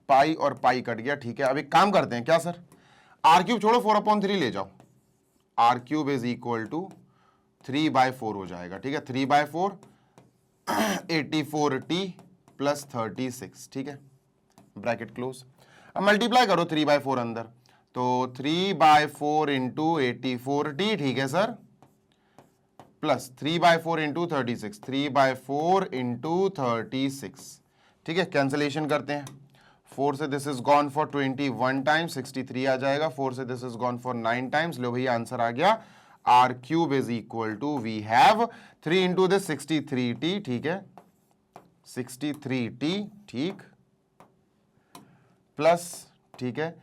पाई और पाई कट गया, ठीक है। अब एक काम करते हैं क्या सर, आर क्यूब छोड़ो 4/3 ले जाओ, r cube is equal to 3/4 हो जाएगा, ठीक है 3/4 84t प्लस 36, ठीक है ब्रैकेट क्लोज। अब मल्टीप्लाई करो 3/4 अंदर, तो 3/4 इंटू 84t, ठीक है सर प्लस 3/4 इंटू 36 3/4 इंटू 36, ठीक है। कैंसलेशन करते हैं, 4 से this is gone for 21 times 63 आ जाएगा, 4 से this is gone for 9 times. लो भैया आंसर आ गया, r cube is equal to we have 3 into this 63t, ठीक है 63t, ठीक प्लस, ठीक है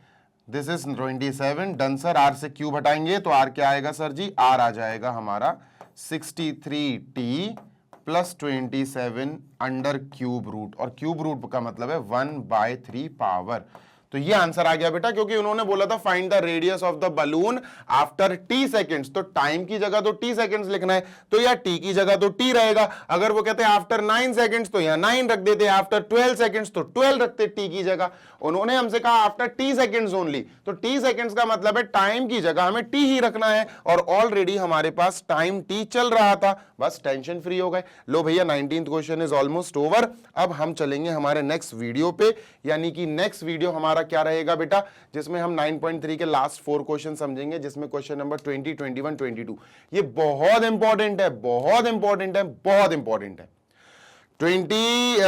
this is 27। Done sir, r से क्यूब हटाएंगे तो आर क्या आएगा सर जी? आर आ जाएगा हमारा 63t plus 27 under cube root, और क्यूब रूट का मतलब है 1/3 पावर। तो ये आंसर आ गया बेटा, क्योंकि उन्होंने बोला था find the radius of the balloon after t seconds, तो टाइम की जगह तो t सेकेंड्स लिखना है, तो यार t की जगह तो t रहेगा। अगर वो कहते हैं आफ्टर 9 सेकेंड्स तो यहाँ 9 रख देते, आफ्टर 12 सेकेंड्स तो 12 रखते t की जगह। उन्होंने हमसे कहा आफ्टर t सेकेंड्स ओनली, तो t सेकेंड्स का मतलब है टाइम की जगह हमें t ही रखना है, और ऑलरेडी हमारे पास टाइम t चल रहा था, बस टेंशन फ्री हो गए। लो भैया 19th question is almost over. अब हम चलेंगे हमारे नेक्स्ट वीडियो पे, यानी कि नेक्स्ट वीडियो हमारा हमारा क्या रहेगा बेटा, जिसमें हम 9.3 के लास्ट 4 क्वेश्चन समझेंगे, जिसमें क्वेश्चन नंबर 20, 21, 22 ये बहुत इंपॉर्टेंट है, बहुत इंपॉर्टेंट है, बहुत इंपॉर्टेंट है। 20,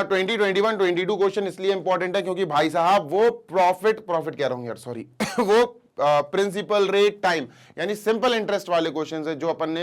21, 22 क्वेश्चन इसलिए इंपॉर्टेंट है क्योंकि भाई साहब वो प्रॉफिट कह रहा हूं यार, सॉरी वो प्रिंसिपल रेट टाइम यानी सिंपल इंटरेस्ट वाले क्वेश्चन है जो अपन ने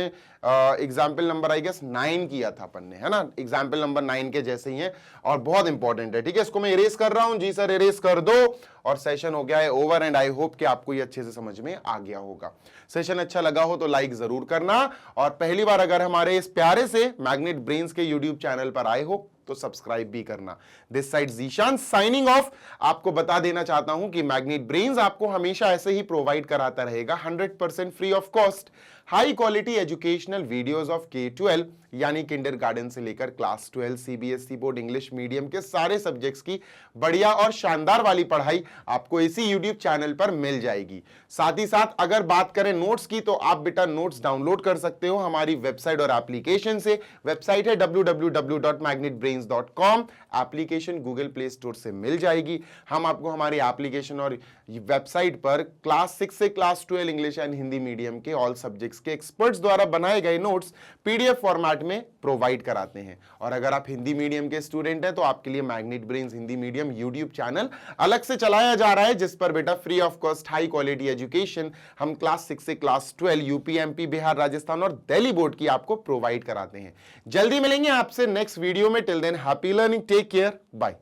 एग्जाम्पल नंबर आई गेस 9 किया था अपन ने, है ना, एग्जाम्पल नंबर 9 के जैसे ही है और बहुत इंपॉर्टेंट है। ठीक है, इसको मैं इरेज कर रहा हूं, जी सर इरेज कर दो, और सेशन हो गया है ओवर एंड आई होप कि आपको ये अच्छे से समझ में आ गया होगा। सेशन अच्छा लगा हो तो लाइक जरूर करना, और पहली बार अगर हमारे इस प्यारे से मैग्नेट ब्रेन्स के यूट्यूब चैनल पर आए हो तो सब्सक्राइब भी करना। This side Zeeshan signing off. आपको बता देना चाहता हूं कि मैग्नेट ब्रेन्स आपको हमेशा ऐसे ही प्रोवाइड कराता रहेगा 100% free of cost high quality educational videos of K-12 यानी किंडरगार्टन से लेकर class 12 CBSE board English medium के सारे सब्जेक्ट्स की बढ़िया और शानदार वाली पढ़ाई आपको इसी यूट्यूब चैनल पर मिल जाएगी। साथ ही साथ अगर बात करें नोट्स की तो आप बेटा नोट्स डाउनलोड कर सकते हो हमारी वेबसाइट और एप्लीकेशन से। वेबसाइट है www.magnetbrains.com, application Google play store से मिल जाएगी। हम आपको हमारी एप्लीकेशन और वेबसाइट पर क्लास 6 से class 12 English and Hindi medium के ऑल सब्जेक्ट्स के एक्सपर्ट्स द्वारा बनाए गए नोट्स पीडीएफ फॉर्मेट में प्रोवाइड कराते हैं। और अगर आप हिंदी मीडियम के स्टूडेंट हैं तो आपके लिए magnet brains Hindi medium YouTube channel अलग से चलाया जा रहा है, जिस पर बेटा free of cost high quality education हम क्लास 6 से class 12 UP, MP, Bihar, Rajasthan और दिल्ली बोर्ड की आपको प्रोवाइड कराते हैं। जल्दी मिलेंगे आपसे नेक्स्ट वीडियो में। Till then happy learning, take care, bye.